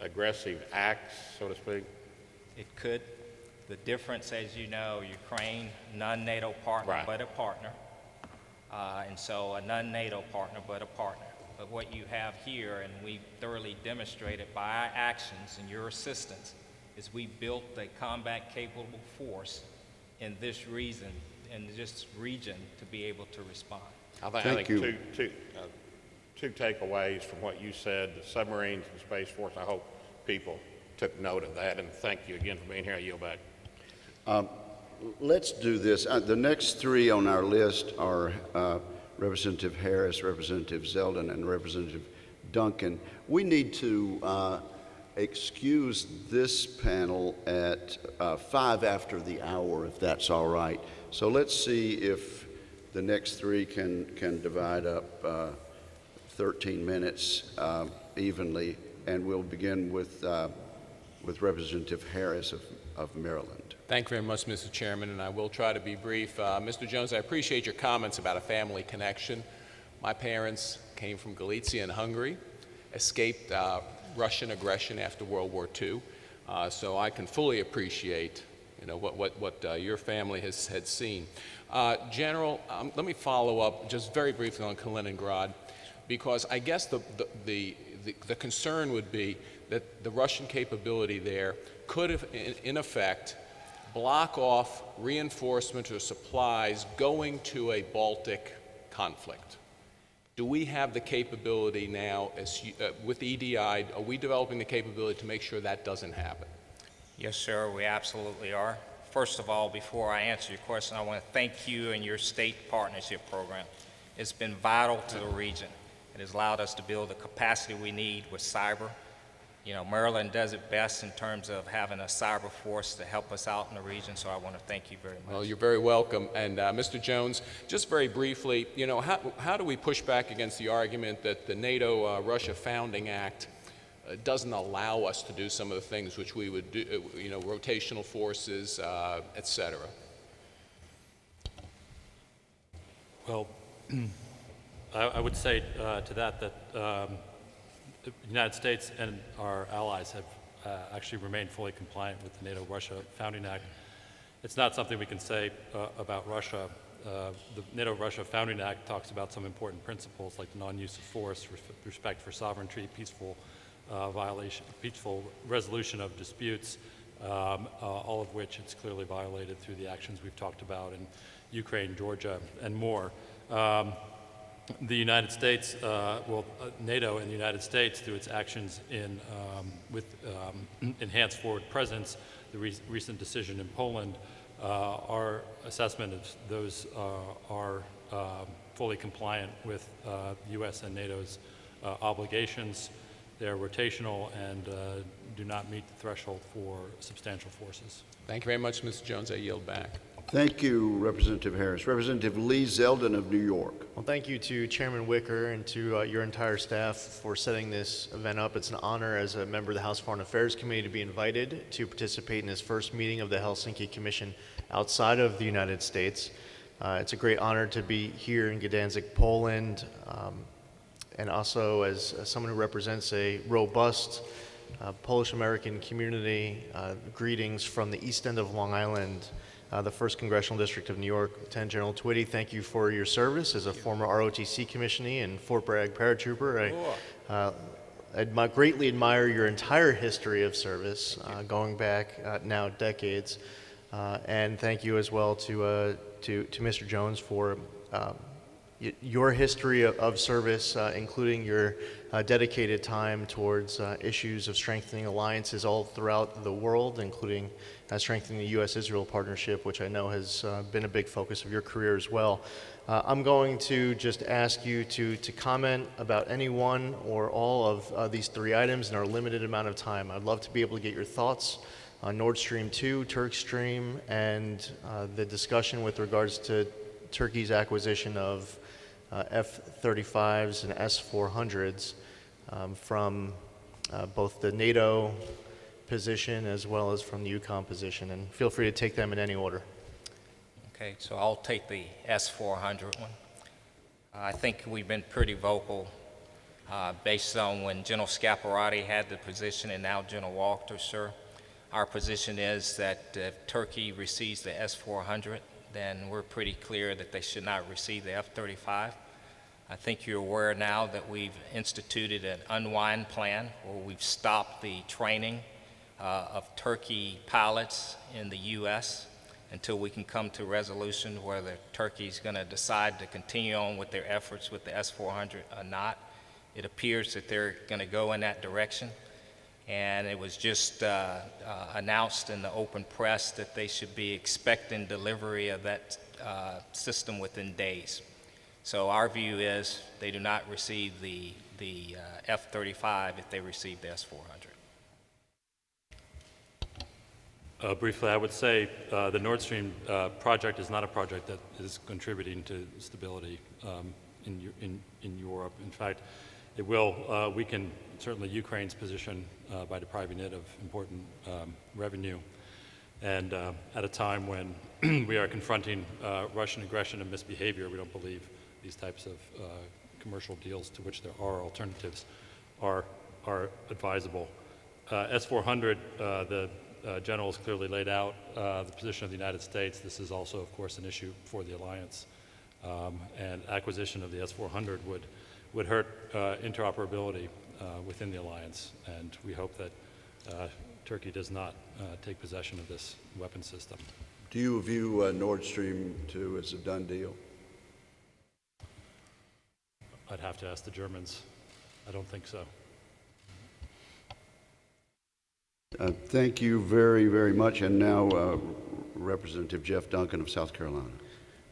aggressive acts, so to speak? It could. The difference, as you know, Ukraine, non-NATO partner, Right. but a partner. And so a non-NATO partner, but a partner. But what you have here, and we thoroughly demonstrated by our actions and your assistance, is we built a combat-capable force in this region, to be able to respond. I think you. two takeaways from what you said, the submarines and Space Force. I hope people took note of that, and thank you again for being here. I yield back. Let's do this. The next three on our list are Representative Harris, Representative Zeldin, and Representative Duncan. We need to excuse this panel at 5 after the hour, if that's all right. So let's see if the next three can divide up 13 minutes evenly, and we'll begin with Representative Harris of Maryland. Thank you very much, Mr. Chairman, and I will try to be brief. Mr. Jones, I appreciate your comments about a family connection. My parents came from Galicia in Hungary, escaped Russian aggression after World War II, so I can fully appreciate what your family had seen. General, let me follow up just very briefly on Kaliningrad, because I guess the concern would be that the Russian capability there could have, in effect, block off reinforcement or supplies going to a Baltic conflict. Do we have the capability now, with EDI, are we developing the capability to make sure that doesn't happen? Yes, sir, we absolutely are. First of all, before I answer your question, I want to thank you and your state partnership program. It's been vital to the region. It has allowed us to build the capacity we need with cyber. You know, Maryland does it best in terms of having a cyber force to help us out in the region, so I want to thank you very much. Well, you're very welcome. And Mr. Jones, just very briefly, how do we push back against the argument that the NATO-Russia Founding Act doesn't allow us to do some of the things which we would do, rotational forces, et cetera? Well, I would say to that the United States and our allies have actually remained fully compliant with the NATO-Russia Founding Act. It's not something we can say about Russia. The NATO-Russia Founding Act talks about some important principles like the non-use of force, respect for sovereignty, peaceful peaceful resolution of disputes, all of which it's clearly violated through the actions we've talked about in Ukraine, Georgia, and more. The United States, NATO and the United States, through its actions with enhanced forward presence, the recent decision in Poland, our assessment of those are fully compliant with U.S. and NATO's obligations. They're rotational and do not meet the threshold for substantial forces. Thank you very much, Mr. Jones. I yield back. Thank you, Representative Harris. Representative Lee Zeldin of New York. Well, thank you to Chairman Wicker and to your entire staff for setting this event up. It's an honor as a member of the House Foreign Affairs Committee to be invited to participate in this first meeting of the Helsinki Commission outside of the United States. It's a great honor to be here in Gdańsk, Poland, and also as someone who represents a robust Polish-American community. Greetings from the east end of Long Island, the 1st Congressional District of New York. Lieutenant General Twitty, thank you for your service as a former ROTC commissioner and Fort Bragg paratrooper. I greatly admire your entire history of service, going back now decades. And thank you as well to Mr. Jones for your history of service, including your dedicated time towards issues of strengthening alliances all throughout the world, including strengthening the U.S.-Israel partnership, which I know has been a big focus of your career as well. I'm going to just ask you to comment about any one or all of these 3 items in our limited amount of time. I'd love to be able to get your thoughts on Nord Stream 2, Turk Stream, and the discussion with regards to Turkey's acquisition of F-35s and S-400s from both the NATO position as well as from the UCOM position. And feel free to take them in any order. Okay, so I'll take the S-400 one. I think we've been pretty vocal based on when General Scaparrotti had the position and now General Walter, sir. Our position is that if Turkey receives the S-400, then we're pretty clear that they should not receive the F-35. I think you're aware now that we've instituted an unwind plan where we've stopped the training of Turkey pilots in the U.S. until we can come to a resolution whether Turkey's going to decide to continue on with their efforts with the S-400 or not. It appears that they're going to go in that direction. And it was just announced in the open press that they should be expecting delivery of that system within days. So our view is they do not receive the F-35 if they receive the S-400. Briefly, I would say the Nord Stream project is not a project that is contributing to stability in Europe. In fact, it will weaken certainly Ukraine's position by depriving it of important revenue. And at a time when we are confronting Russian aggression and misbehavior, we don't believe these types of commercial deals, to which there are alternatives, are advisable. S-400, the general has clearly laid out the position of the United States. This is also, of course, an issue for the alliance. And acquisition of the S-400 would hurt interoperability within the alliance, and we hope that Turkey does not take possession of this weapon system. Do you view Nord Stream 2 as a done deal? I'd have to ask the Germans. I don't think so. Thank you very, very much. And now, Representative Jeff Duncan of South Carolina.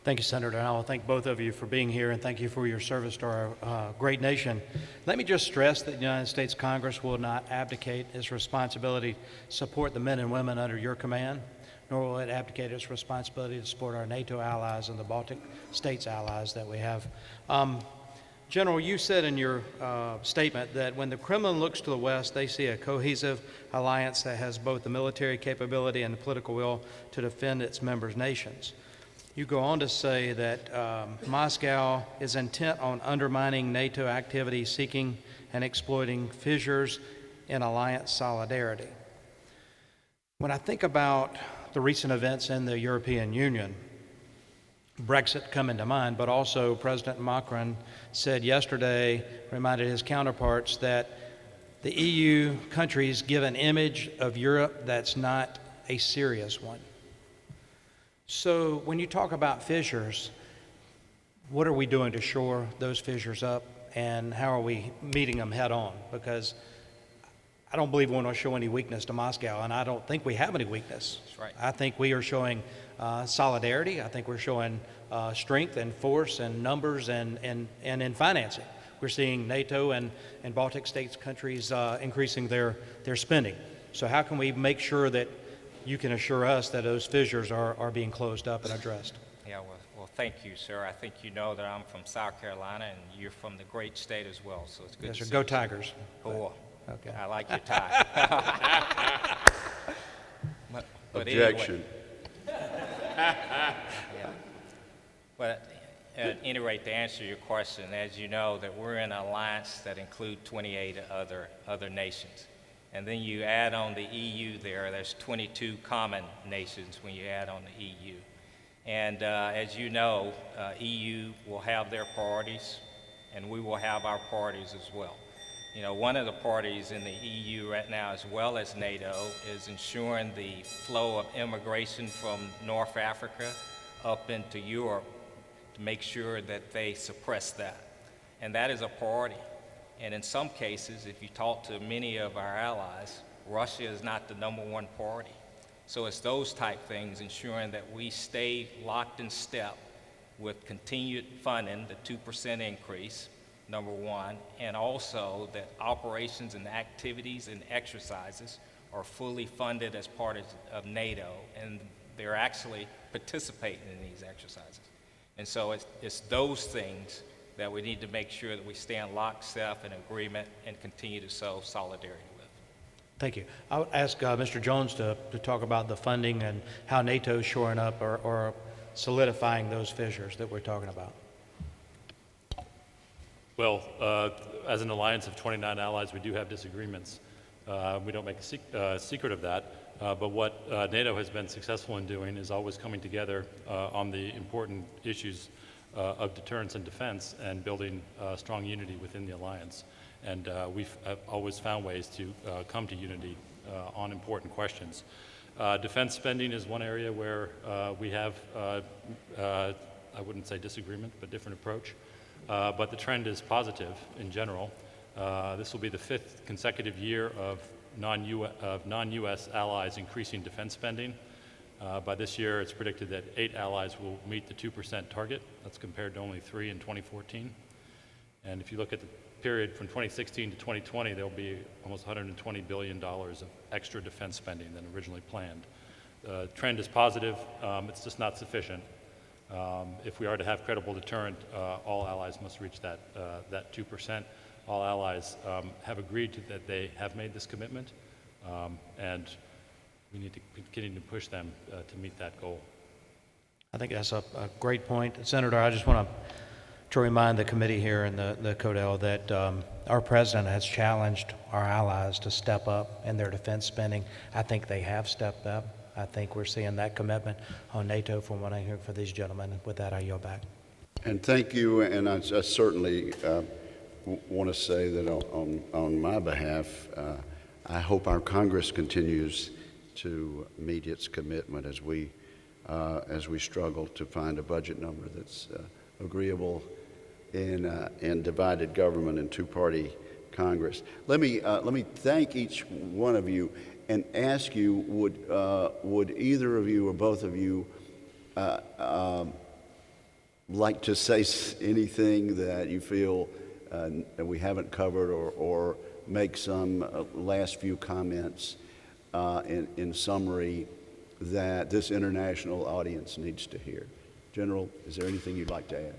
Thank you, Senator. And I will thank both of you for being here, and thank you for your service to our great nation. Let me just stress that the United States Congress will not abdicate its responsibility to support the men and women under your command, nor will it abdicate its responsibility to support our NATO allies and the Baltic states allies that we have. General, you said in your statement that when the Kremlin looks to the West, they see a cohesive alliance that has both the military capability and the political will to defend its members' nations. You go on to say that Moscow is intent on undermining NATO activity, seeking and exploiting fissures in alliance solidarity. When I think about the recent events in the European Union, Brexit coming to mind, but also President Macron said yesterday, reminded his counterparts that the EU countries give an image of Europe that's not a serious one. So when you talk about fissures, what are we doing to shore those fissures up, and how are we meeting them head on? Because I don't believe we want to show any weakness to Moscow, and I don't think we have any weakness. That's right. I think we are showing solidarity. I think we're showing strength and force and numbers and in financing. We're seeing NATO and Baltic states countries increasing their spending. So how can we make sure that you can assure us that those fissures are being closed up and addressed? Yeah, well, thank you, sir. I think you know that I'm from South Carolina, and you're from the great state as well, so it's good Yes, to sir. see Go you. Tigers. Cool. Okay. I like your tie. But Objection. Yeah. But at any rate, to answer your question, as you know, that we're in an alliance that includes 28 other nations. And then you add on the EU there's 22 common nations when you add on the EU. And as you know, EU will have their priorities, and we will have our priorities as well. You know, one of the parties in the EU right now, as well as NATO, is ensuring the flow of immigration from North Africa up into Europe to make sure that they suppress that. And that is a priority. And in some cases, if you talk to many of our allies, Russia is not the #1 priority. So it's those type things, ensuring that we stay locked in step with continued funding, the 2% increase, number one, and also that operations and activities and exercises are fully funded as part of NATO, and they're actually participating in these exercises. And so it's those things that we need to make sure that we stay in lockstep and agreement and continue to show solidarity with. Thank you. I would ask Mr. Jones to talk about the funding and how NATO is shoring up or solidifying those fissures that we're talking about. Well, as an alliance of 29 allies, we do have disagreements. We don't make a secret of that. But what NATO has been successful in doing is always coming together on the important issues of deterrence and defense and building strong unity within the alliance. And we've always found ways to come to unity on important questions. Defense spending is one area where we have, I wouldn't say disagreement, but different approach. But the trend is positive in general. This will be the 5th consecutive year of non-US allies increasing defense spending. By this year, it's predicted that 8 allies will meet the 2% target. That's compared to only 3 in 2014. And if you look at the period from 2016 to 2020, there'll be almost $120 billion of extra defense spending than originally planned. The trend is positive. It's just not sufficient. If we are to have credible deterrent, all allies must reach that 2%. All allies have agreed that they have made this commitment, and we need to continue to push them to meet that goal. I think that's a great point. Senator, I just want to remind the committee here and the CODEL that our president has challenged our allies to step up in their defense spending. I think they have stepped up. I think we're seeing that commitment on NATO from what I hear for these gentlemen. With that, I yield back. And thank you, and I certainly want to say that on my behalf, I hope our Congress continues to meet its commitment as we struggle to find a budget number that's agreeable in divided government and two-party Congress. Let me thank each one of you and ask you: would either of you or both of you like to say anything that you feel that we haven't covered, or make some last few comments in summary that this international audience needs to hear? General, is there anything you'd like to add?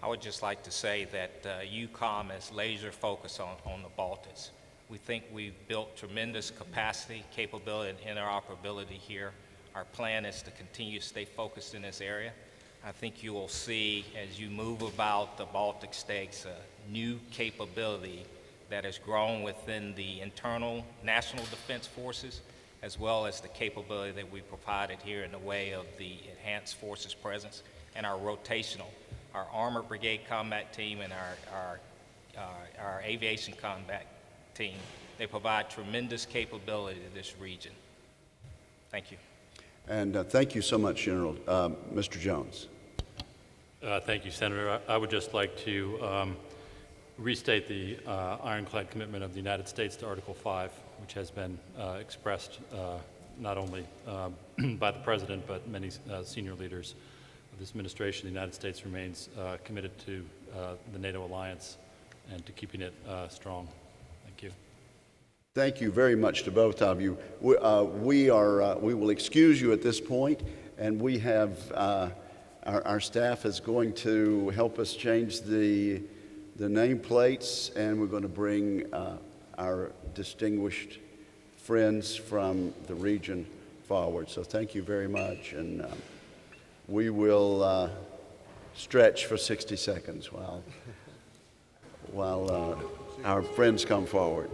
I would just like to say that EUCOM is laser focused on the Baltics. We think we've built tremendous capacity, capability, and interoperability here. Our plan is to continue to stay focused in this area. I think you will see, as you move about the Baltic states, a new capability that has grown within the internal national defense forces, as well as the capability that we provided here in the way of the enhanced forces presence and our rotational, our armored brigade combat team and our aviation combat team. They provide tremendous capability to this region. Thank you. And thank you so much, General. Mr. Jones. Thank you, Senator. I would just like to restate the ironclad commitment of the United States to Article 5, which has been expressed not only by the President, but many senior leaders of this administration. The United States remains committed to the NATO alliance and to keeping it strong. Thank you. Thank you very much to both of you. We will excuse you at this point, and we have our staff is going to help us change the nameplates, and we're going to bring our distinguished friends from the region forward. So thank you very much, and we will stretch for 60 seconds while our friends come forward.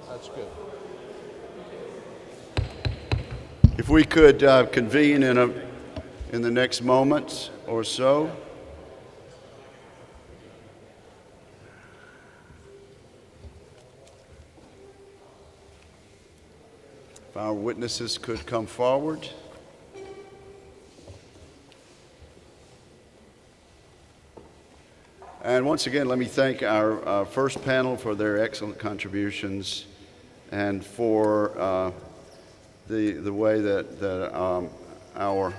That's good. If we could convene in the next moments or so. If our witnesses could come forward. And once again, let me thank our first panel for their excellent contributions and for the way that our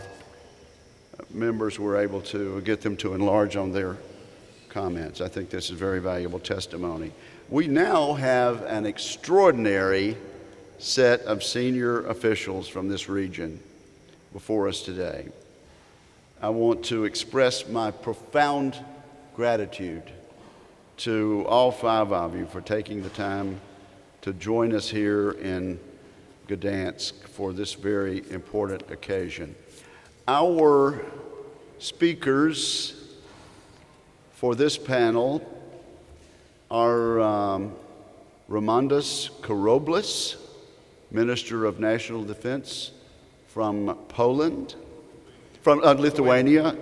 members were able to get them to enlarge on their comments. I think this is very valuable testimony. We now have an extraordinary set of senior officials from this region before us today. I want to express my profound gratitude to all five of you for taking the time to join us here in Gdańsk for this very important occasion. Our speakers for this panel are Romandas Karoblus, Minister of National Defense from Poland, from Lithuania,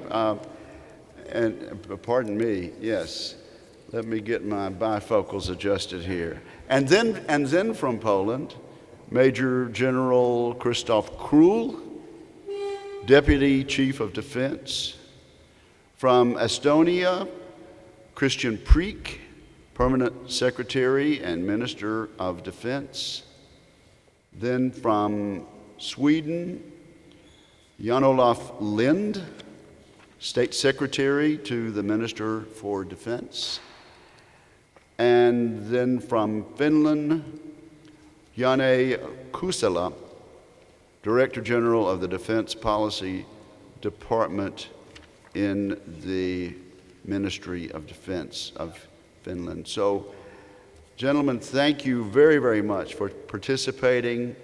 and pardon me, yes, let me get my bifocals adjusted here. And then from Poland, Major General Krzysztof Król, Deputy Chief of Defense. From Estonia, Christian Priek, Permanent Secretary and Minister of Defense. Then from Sweden, Jan-Olof Lind, State Secretary to the Minister for Defense. And then from Finland, Janne Kusela, Director General of the Defense Policy Department in the Ministry of Defense of Finland. So, gentlemen, thank you very, very much for participating.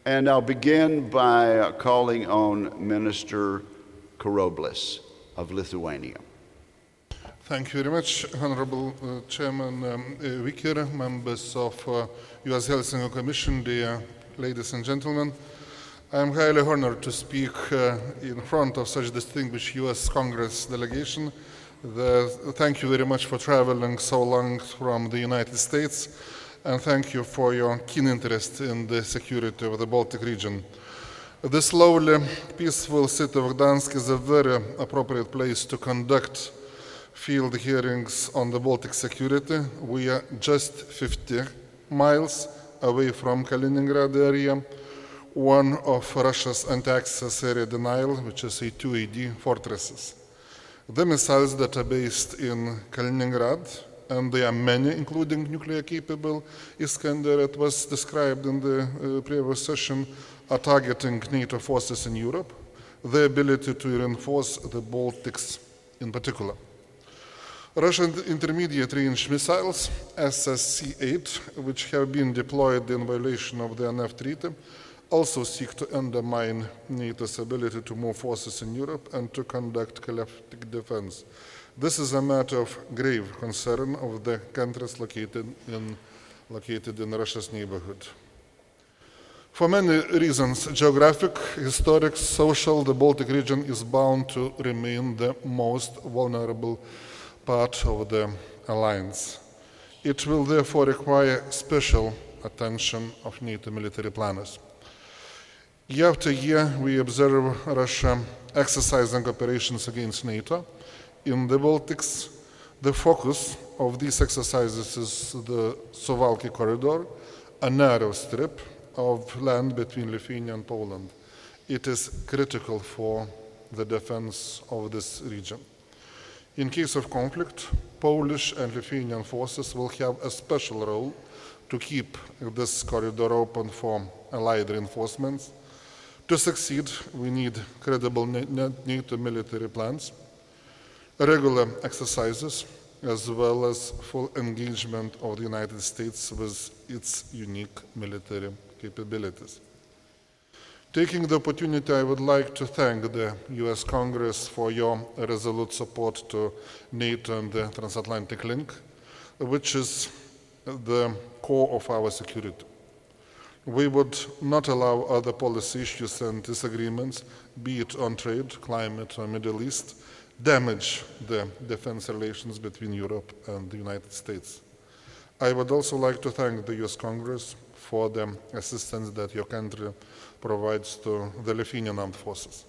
And I'll begin by calling on Minister Karoblis of Lithuania. Thank you very much, Honorable Chairman Vicker, members of U.S. Helsinki Commission, dear ladies and gentlemen. I am highly honored to speak in front of such distinguished U.S. Congress delegation. Thank you very much for traveling so long from the United States, and thank you for your keen interest in the security of the Baltic region. This lovely, peaceful city of Gdańsk is a very appropriate place to conduct field hearings on the Baltic security. We are just 50 miles away from Kaliningrad area, one of Russia's anti-access area denial, which is a 2AD fortresses. The missiles that are based in Kaliningrad, and there are many, including nuclear-capable Iskander, it was described in the previous session, are targeting NATO forces in Europe, the ability to reinforce the Baltics in particular. Russian intermediate-range missiles, SSC-8, which have been deployed in violation of the NF Treaty, also seek to undermine NATO's ability to move forces in Europe and to conduct collective defense. This is a matter of grave concern of the countries located in Russia's neighborhood. For many reasons, geographic, historic, social, the Baltic region is bound to remain the most vulnerable part of the alliance. It will therefore require special attention of NATO military planners. Year after year, we observe Russia exercising operations against NATO in the Baltics. The focus of these exercises is the Suwalki corridor, a narrow strip of land between Lithuania and Poland. It is critical for the defense of this region. In case of conflict, Polish and Lithuanian forces will have a special role to keep this corridor open for Allied reinforcements. To succeed, we need credible NATO military plans, regular exercises, as well as full engagement of the United States with its unique military capabilities. Taking the opportunity, I would like to thank the US Congress for your resolute support to NATO and the transatlantic link, which is the core of our security. We would not allow other policy issues and disagreements, be it on trade, climate, or Middle East, damage the defense relations between Europe and the United States. I would also like to thank the US Congress for the assistance that your country provides to the Lithuanian armed forces.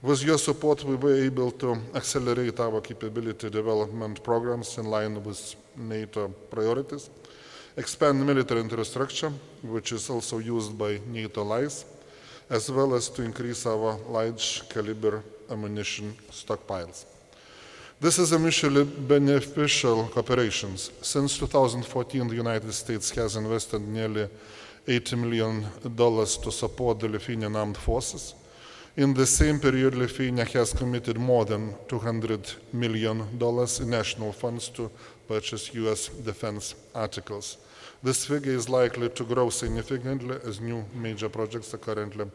With your support, we were able to accelerate our capability development programs in line with NATO priorities, expand military infrastructure, which is also used by NATO allies, as well as to increase our large caliber ammunition stockpiles. This is a mutually beneficial cooperation. Since 2014, the United States has invested nearly $80 million to support the Lithuanian armed forces. In the same period, Lithuania has committed more than $200 million in national funds to purchase US defense articles. This figure is likely to grow significantly as new major projects are currently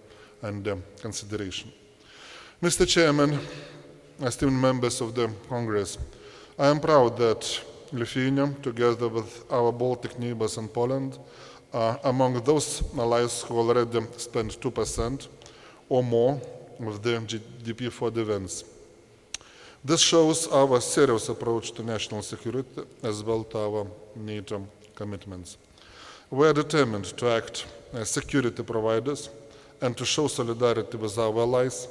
under consideration. Mr. Chairman, esteemed members of the Congress, I am proud that Lithuania, together with our Baltic neighbors and Poland, are among those allies who already spend 2% or more of their GDP for defense. This shows our serious approach to national security as well as our NATO commitments. We are determined to act as security providers and to show solidarity with our allies.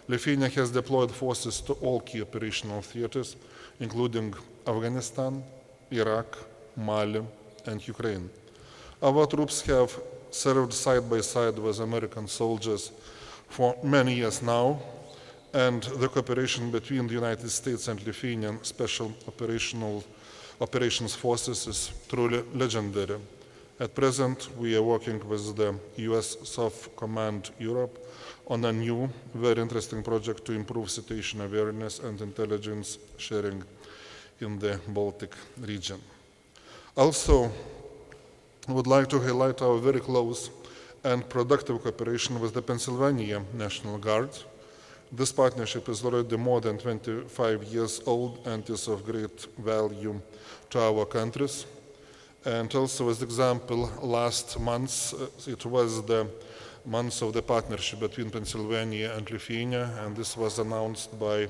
Lithuania has deployed forces to all key operational theaters, including Afghanistan, Iraq, Mali, and Ukraine. Our troops have served side by side with American soldiers for many years now, and the cooperation between the United States and Lithuanian Special Operations Forces is truly legendary. At present, we are working with the US South Command Europe on a new, very interesting project to improve situation awareness and intelligence sharing in the Baltic region. Also, I would like to highlight our very close and productive cooperation with the Pennsylvania National Guard. This partnership is already more than 25 years old and is of great value to our countries. And also, as example, last month, it was the month of the partnership between Pennsylvania and Lithuania, and this was announced by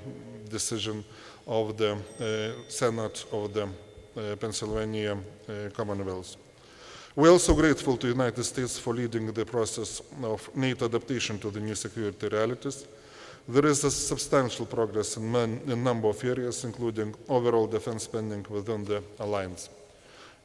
decision of the Senate of the Pennsylvania Commonwealth. We're also grateful to the United States for leading the process of NATO adaptation to the new security realities. There is a substantial progress in a number of areas, including overall defense spending within the alliance.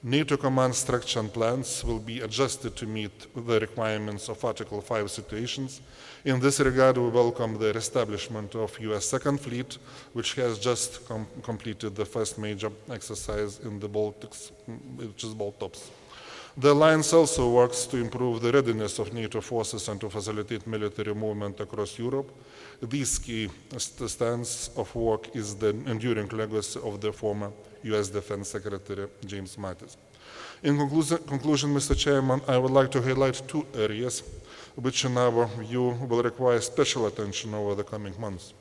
NATO command structure and plans will be adjusted to meet the requirements of Article 5 situations. In this regard, we welcome the establishment of US Second Fleet, which has just completed the first major exercise in the Baltics, which is Baltops. The alliance also works to improve the readiness of NATO forces and to facilitate military movement across Europe. This key stance of work is the enduring legacy of the former US Defense Secretary James Mattis. In conclusion, Mr. Chairman, I would like to highlight two areas which in our view will require special attention over the coming months.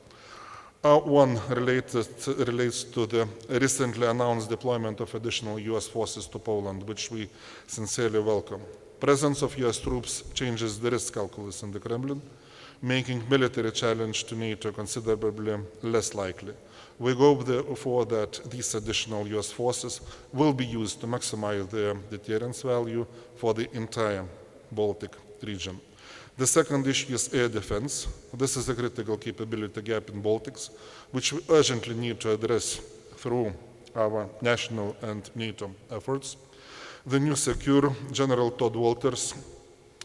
One relates to the recently announced deployment of additional US forces to Poland, which we sincerely welcome. Presence of US troops changes the risk calculus in the Kremlin, making military challenge to NATO considerably less likely. We hope, therefore, that these additional US forces will be used to maximize their deterrence value for the entire Baltic region. The second issue is air defense. This is a critical capability gap in Baltics, which we urgently need to address through our national and NATO efforts. The new Secure General Todd Walters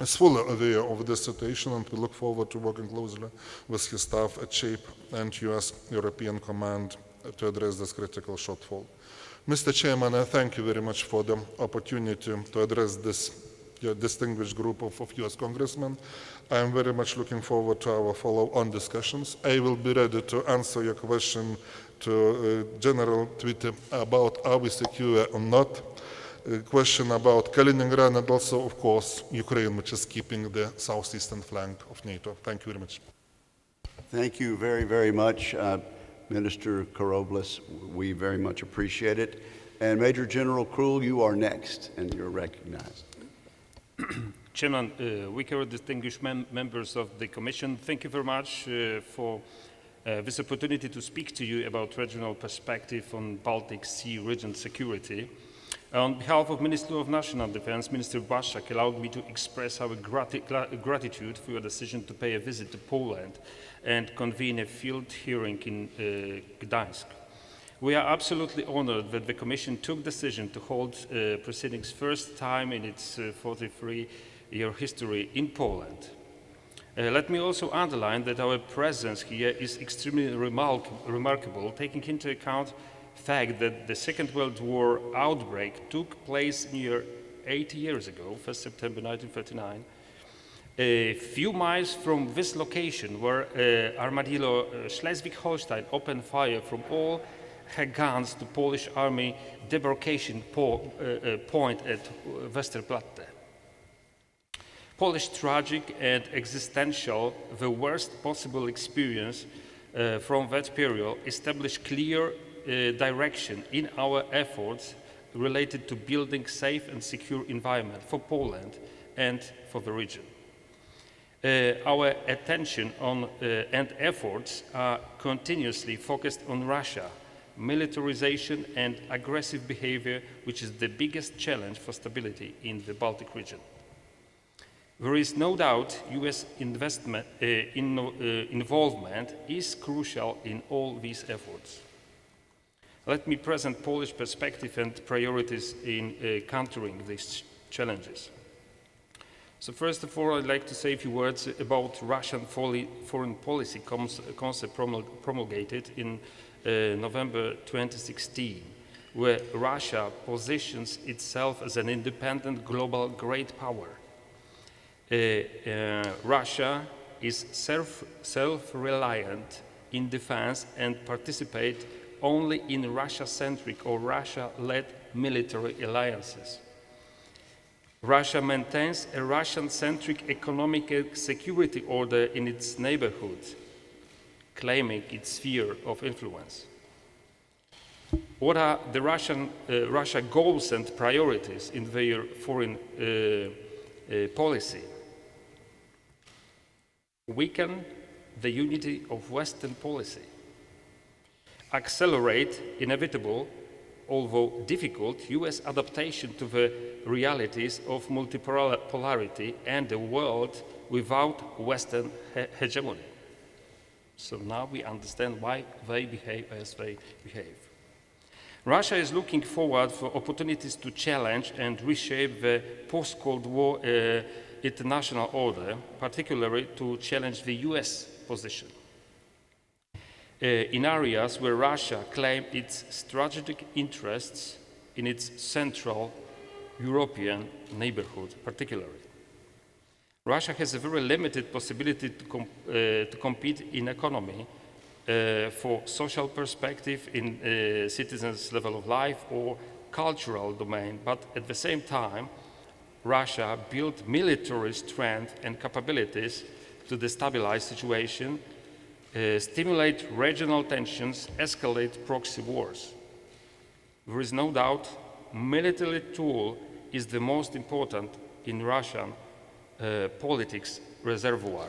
is fully aware of this situation, and we look forward to working closely with his staff at SHAPE and US European Command to address this critical shortfall. Mr. Chairman, I thank you very much for the opportunity to address this distinguished group of US congressmen. I am very much looking forward to our follow-on discussions. I will be ready to answer your question to General Twitter about are we secure or not, a question about Kaliningrad, and also, of course, Ukraine, which is keeping the southeastern flank of NATO. Thank you very much. Thank you very, very much, Minister Karoblis. We very much appreciate it. And Major General Krull, you are next, and you're recognized. Chairman Wicker, distinguished members of the Commission, thank you very much for this opportunity to speak to you about regional perspective on Baltic Sea region security. On behalf of Ministry of National Defense, Minister Błaszczak allowed me to express our gratitude for your decision to pay a visit to Poland and convene a field hearing in Gdańsk. We are absolutely honored that the Commission took decision to hold proceedings first time in its 43-year history in Poland. Let me also underline that our presence here is extremely remarkable, taking into account the fact that the Second World War outbreak took place near 80 years ago, 1st September 1939. A few miles from this location where Armadillo Schleswig-Holstein opened fire from all her guns to Polish army debarkation point at Westerplatte. Polish tragic and existential, the worst possible experience from that period established clear direction in our efforts related to building safe and secure environment for Poland and for the region. Our attention and efforts are continuously focused on Russia, militarization and aggressive behavior, which is the biggest challenge for stability in the Baltic region. There is no doubt US involvement is crucial in all these efforts. Let me present Polish perspective and priorities in countering these challenges. So first of all, I'd like to say a few words about Russian foreign policy concept promulgated in November 2016, where Russia positions itself as an independent global great power. Russia is self-reliant in defense and participate only in Russia-centric or Russia-led military alliances. Russia maintains a Russian-centric economic security order in its neighborhood, claiming its sphere of influence. What are the Russia goals and priorities in their foreign policy? Weaken the unity of Western policy, accelerate inevitable, although difficult, US adaptation to the realities of multipolarity and a world without Western hegemony. So now we understand why they behave as they behave. Russia is looking forward for opportunities to challenge and reshape the post-Cold War international order, particularly to challenge the US position in areas where Russia claimed its strategic interests in its central European neighborhood, particularly. Russia has a very limited possibility to compete in economy for social perspective in citizens' level of life or cultural domain, but at the same time, Russia built military strength and capabilities to destabilize situation, stimulate regional tensions, escalate proxy wars. There is no doubt military tool is the most important in Russian politics reservoir.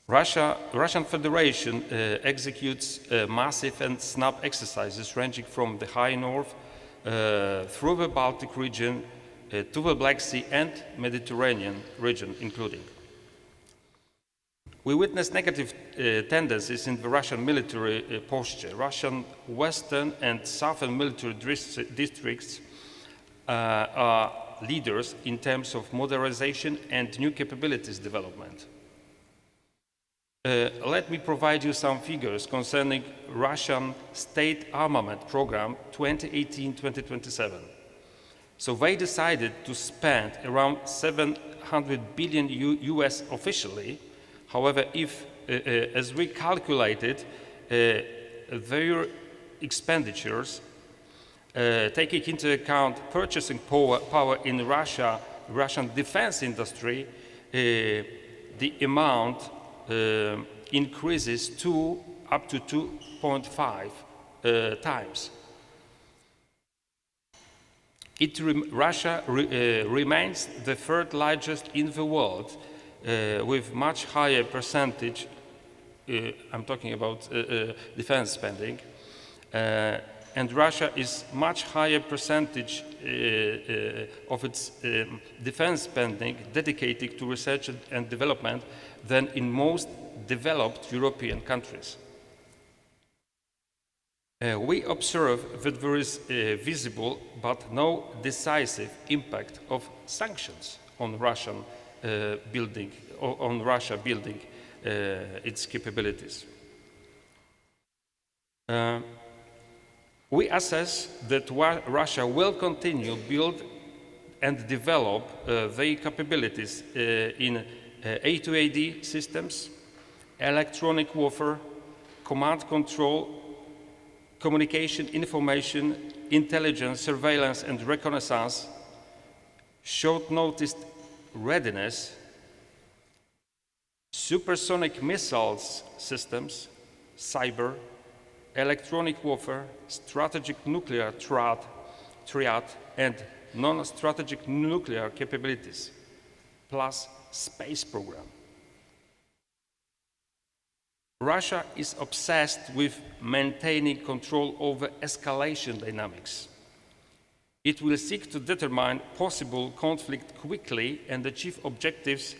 Russian Federation executes massive and snap exercises ranging from the high north through the Baltic region to the Black Sea and Mediterranean region including. We witness negative tendencies in the Russian military posture. Russian western and southern military districts are leaders in terms of modernization and new capabilities development. Let me provide you some figures concerning Russian state armament program 2018-2027. So they decided to spend around 700 billion US officially. However, if, as we calculated, their expenditures, taking into account purchasing power in Russia, Russian defense industry, the amount increases to up to 2.5 times. Russia remains the third largest in the world with much higher percentage, I'm talking about defense spending, and Russia is much higher percentage of its defense spending dedicated to research and development than in most developed European countries. We observe that there is a visible but no decisive impact of sanctions on Russia building its capabilities. We assess that Russia will continue build and develop their capabilities in A2AD systems, electronic warfare, command control, communication, information, intelligence, surveillance and reconnaissance, short-notice readiness, supersonic missiles systems, cyber, electronic warfare, strategic nuclear triad, and non-strategic nuclear capabilities, plus space program. Russia is obsessed with maintaining control over escalation dynamics. It will seek to determine possible conflict quickly and achieve objectives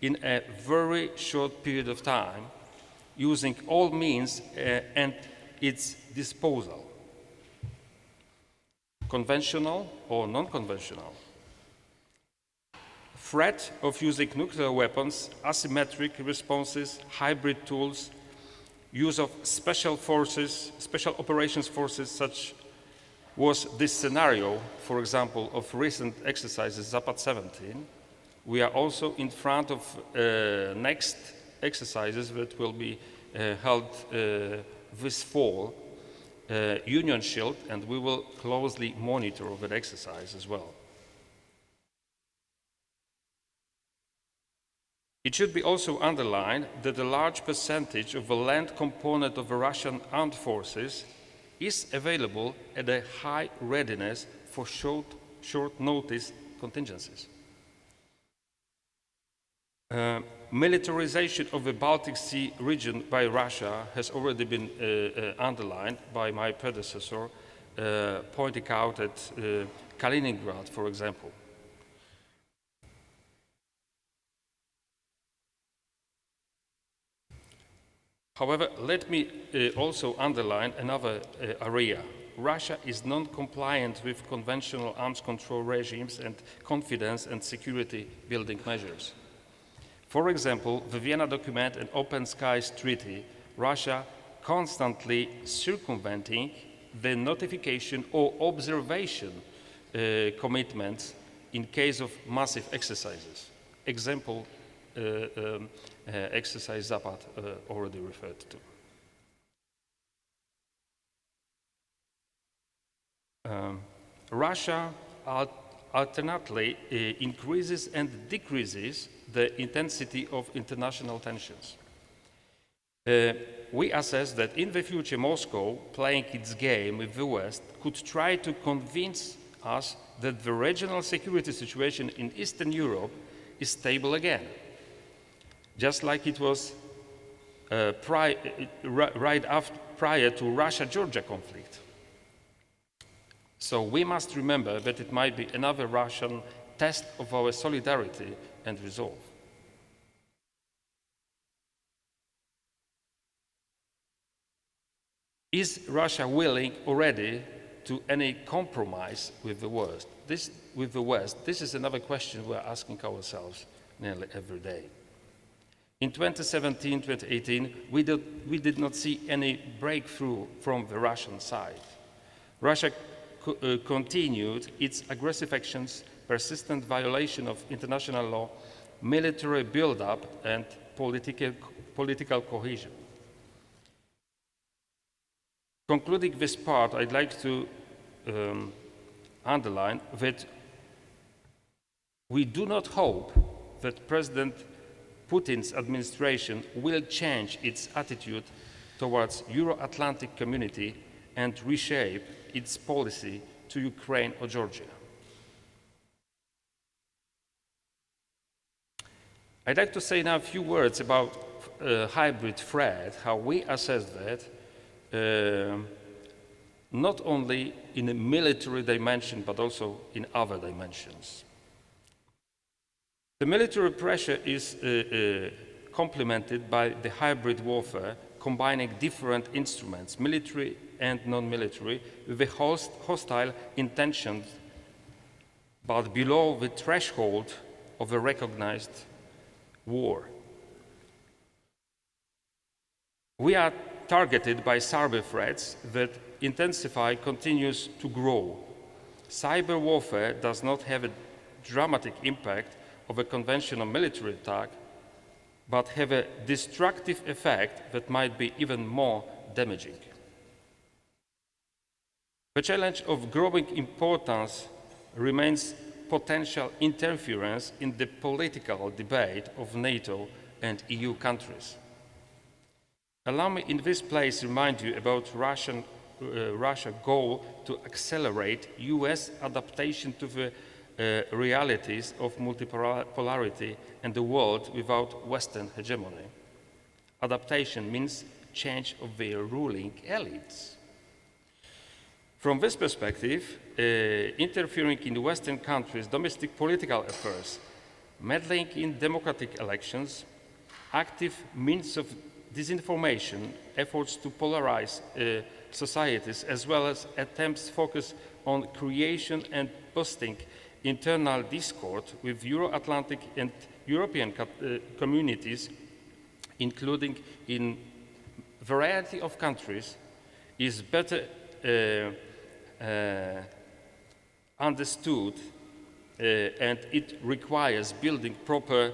in a very short period of time, using all means and its disposal, conventional or non-conventional. Threat of using nuclear weapons, asymmetric responses, hybrid tools, use of special forces, special operations forces, such was this scenario, for example, of recent exercises Zapad 17. We are also in front of next exercises that will be held this fall, Union Shield, and we will closely monitor that exercise as well. It should be also underlined that a large percentage of the land component of the Russian armed forces is available at a high readiness for short notice contingencies. Militarization of the Baltic Sea region by Russia has already been underlined by my predecessor, pointing out at Kaliningrad, for example. However, let me also underline another area. Russia is non-compliant with conventional arms control regimes and confidence and security building measures. For example, the Vienna Document and Open Skies Treaty, Russia constantly circumventing the notification or observation commitments in case of massive exercises. Example, exercise Zapad already referred to. Russia alternately increases and decreases the intensity of international tensions. We assess that in the future Moscow, playing its game with the West, could try to convince us that the regional security situation in Eastern Europe is stable again, just like it was prior to Russia-Georgia conflict. So we must remember that it might be another Russian test of our solidarity and resolve. Is Russia willing already to any compromise with the West? This is another question we're asking ourselves nearly every day. In 2017, 2018, we did not see any breakthrough from the Russian side. Russia continued its aggressive actions, persistent violation of international law, military buildup, and political cohesion. Concluding this part, I'd like to underline that we do not hope that President Putin's administration will change its attitude towards Euro-Atlantic community and reshape its policy to Ukraine or Georgia. I'd like to say now a few words about hybrid threat, how we assess that, not only in a military dimension, but also in other dimensions. The military pressure is complemented by the hybrid warfare, combining different instruments, military and non-military, with the hostile intentions, but below the threshold of a recognized war. We are targeted by cyber threats that intensify, continues to grow. Cyber warfare does not have a dramatic impact of a conventional military attack, but have a destructive effect that might be even more damaging. The challenge of growing importance remains potential interference in the political debate of NATO and EU countries. Allow me in this place remind you about Russia's goal to accelerate US adaptation to the realities of multipolarity and the world without Western hegemony. Adaptation means change of their ruling elites. From this perspective, interfering in Western countries' domestic political affairs, meddling in democratic elections, active means of disinformation, efforts to polarize societies, as well as attempts focused on creation and boosting internal discord with Euro-Atlantic and European communities, including in a variety of countries, is better understood, and it requires building proper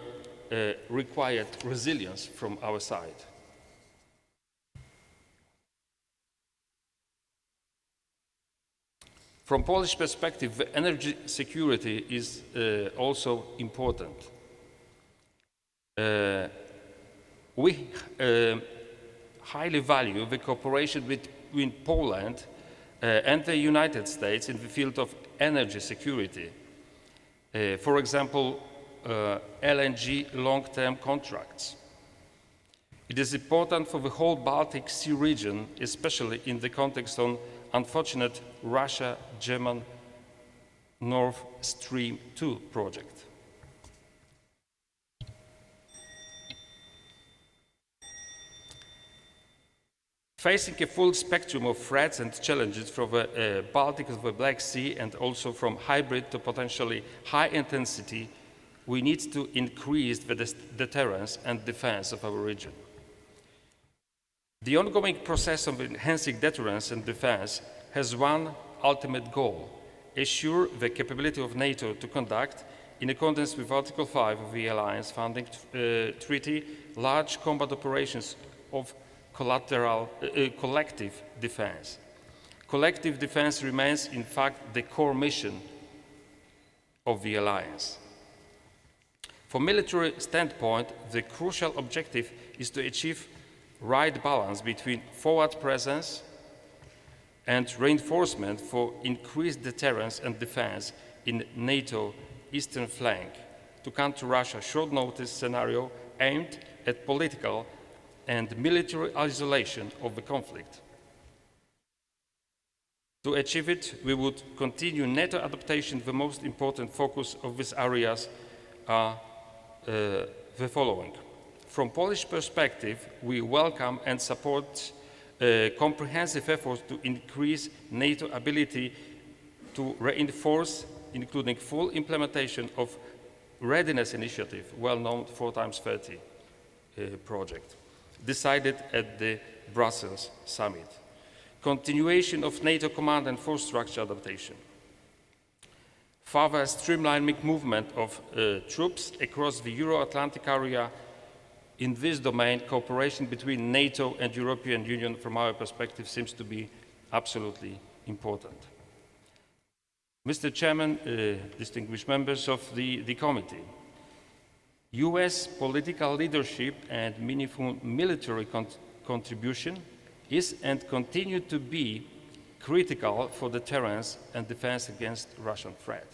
required resilience from our side. From Polish perspective, energy security is also important. We highly value the cooperation between Poland and the United States in the field of energy security. For example, LNG long-term contracts. It is important for the whole Baltic Sea region, especially in the context of unfortunate Russia-German Nord Stream 2 project. Facing a full spectrum of threats and challenges from the Baltic to the Black Sea, and also from hybrid to potentially high intensity, we need to increase the deterrence and defense of our region. The ongoing process of enhancing deterrence and defense has one ultimate goal: assure the capability of NATO to conduct, in accordance with Article 5 of the Alliance Funding Treaty, large combat operations of collective defense. Collective defense remains, in fact, the core mission of the alliance. From a military standpoint, the crucial objective is to achieve right balance between forward presence and reinforcement for increased deterrence and defense in NATO eastern flank to counter Russia's short notice scenario aimed at political and military isolation of the conflict. To achieve it, we would continue NATO adaptation. The most important focus of these areas are the following. From Polish perspective, we welcome and support comprehensive efforts to increase NATO ability to reinforce, including full implementation of Readiness Initiative, well-known 4x30 project, decided at the Brussels summit. Continuation of NATO command and force structure adaptation. Further streamlining movement of troops across the Euro-Atlantic area. In this domain, cooperation between NATO and European Union, from our perspective, seems to be absolutely important. Mr. Chairman, distinguished members of the committee, US political leadership and meaningful military contribution is and continue to be critical for deterrence and defense against Russian threat.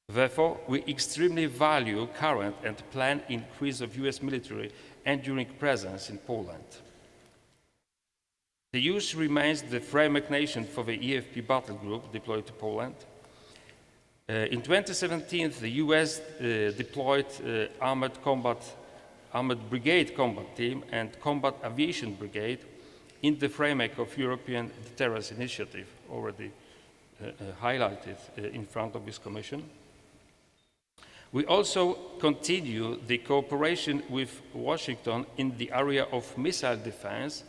Therefore, we extremely value current and planned increase of US military enduring presence in Poland. The US remains the framework nation for the EFP battle group deployed to Poland. In 2017, the US deployed Armored Brigade Combat Team and Combat Aviation Brigade in the framework of European Deterrence Initiative, already highlighted in front of this Commission. We also continue the cooperation with Washington in the area of missile defense,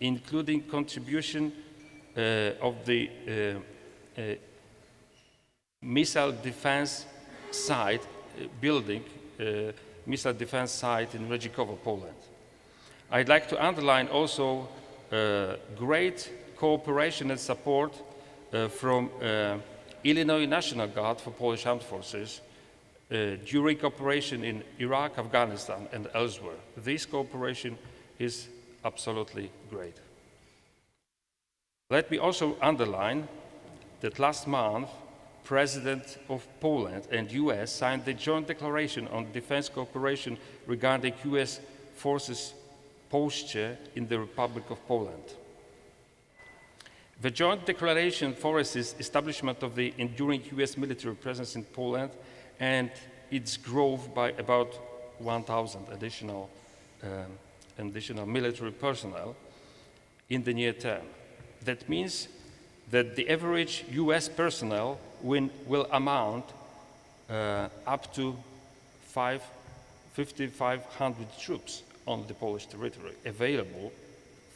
including contribution of the missile defense site, building missile defense site in Redzikowo, Poland. I'd like to underline also great cooperation and support from Illinois National Guard for Polish Armed Forces during operation in Iraq, Afghanistan, and elsewhere. This cooperation is absolutely great. Let me also underline that last month, President of Poland and US signed the joint declaration on defense cooperation regarding US forces posture in the Republic of Poland. The joint declaration foresees establishment of the enduring US military presence in Poland and its growth by about 1,000 additional additional military personnel in the near term. That means that the average US personnel will amount up to 5,500 troops on the Polish territory available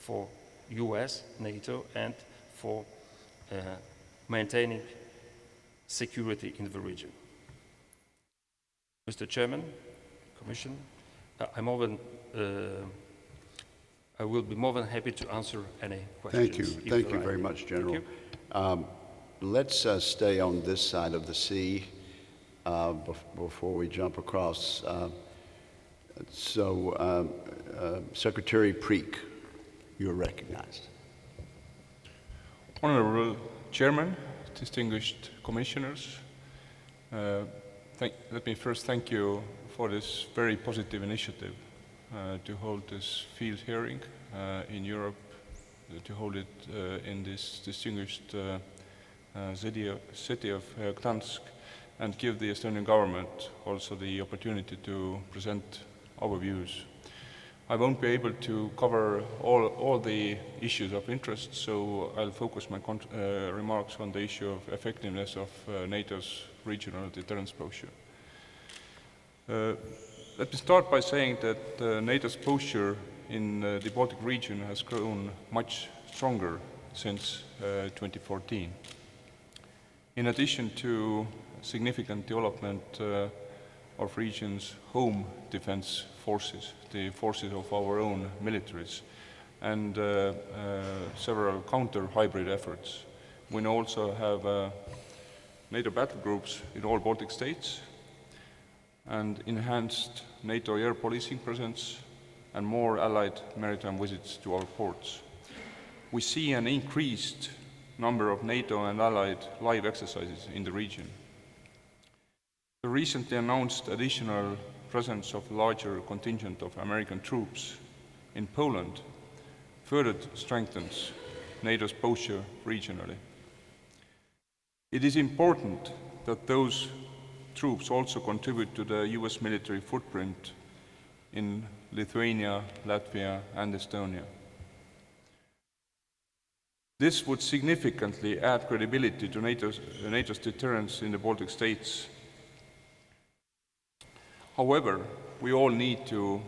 for US, NATO, and for maintaining security in the region. Mr. Chairman, Commission, I will be more than happy to answer any questions. Thank you. if Thank there you are very any. much, General. Thank you. Let's stay on this side of the sea before we jump across. Secretary Preek, you're recognized. Honorable Chairman, distinguished commissioners, let me first thank you for this very positive initiative to hold this field hearing in Europe, to hold it in this distinguished city of Gdańsk, and give the Estonian government also the opportunity to present our views. I won't be able to cover all the issues of interest, so I'll focus my remarks on the issue of effectiveness of NATO's regional deterrence posture. Let me start by saying that NATO's posture in the Baltic region has grown much stronger since 2014. In addition to significant development of region's home defense forces, the forces of our own militaries, and several counter-hybrid efforts. We now also have NATO battle groups in all Baltic states, and enhanced NATO air policing presence, and more allied maritime visits to our ports. We see an increased number of NATO and allied live exercises in the region. The recently announced additional presence of a larger contingent of American troops in Poland further strengthens NATO's posture regionally. It is important that those troops also contribute to the US military footprint in Lithuania, Latvia, and Estonia. This would significantly add credibility to NATO's deterrence in the Baltic states. However, we all need to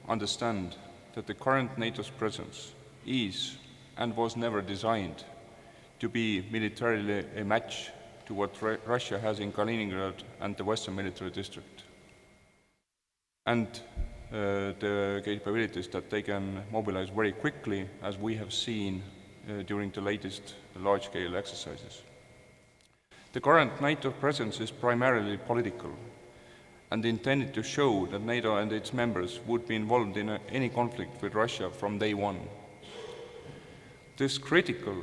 understand that the current NATO's presence is and was never designed to be militarily a match to what Russia has in Kaliningrad and the Western Military District, and the capabilities that they can mobilize very quickly, as we have seen during the latest large-scale exercises. The current NATO presence is primarily political and intended to show that NATO and its members would be involved in any conflict with Russia from day one. This critical,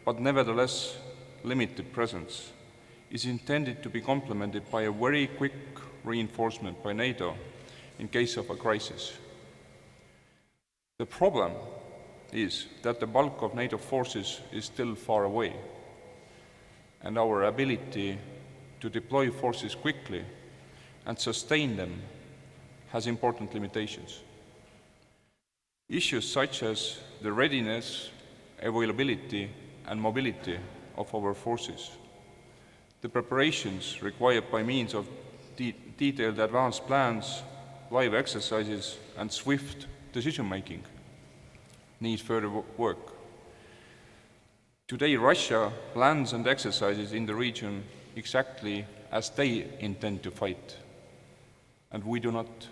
but nevertheless limited presence is intended to be complemented by a very quick reinforcement by NATO in case of a crisis. The problem is that the bulk of NATO forces is still far away, and our ability to deploy forces quickly and sustain them has important limitations. Issues such as the readiness, availability, and mobility of our forces, the preparations required by means of detailed advanced plans, live exercises, and swift decision-making need further work. Today, Russia plans and exercises in the region exactly as they intend to fight, and we do not.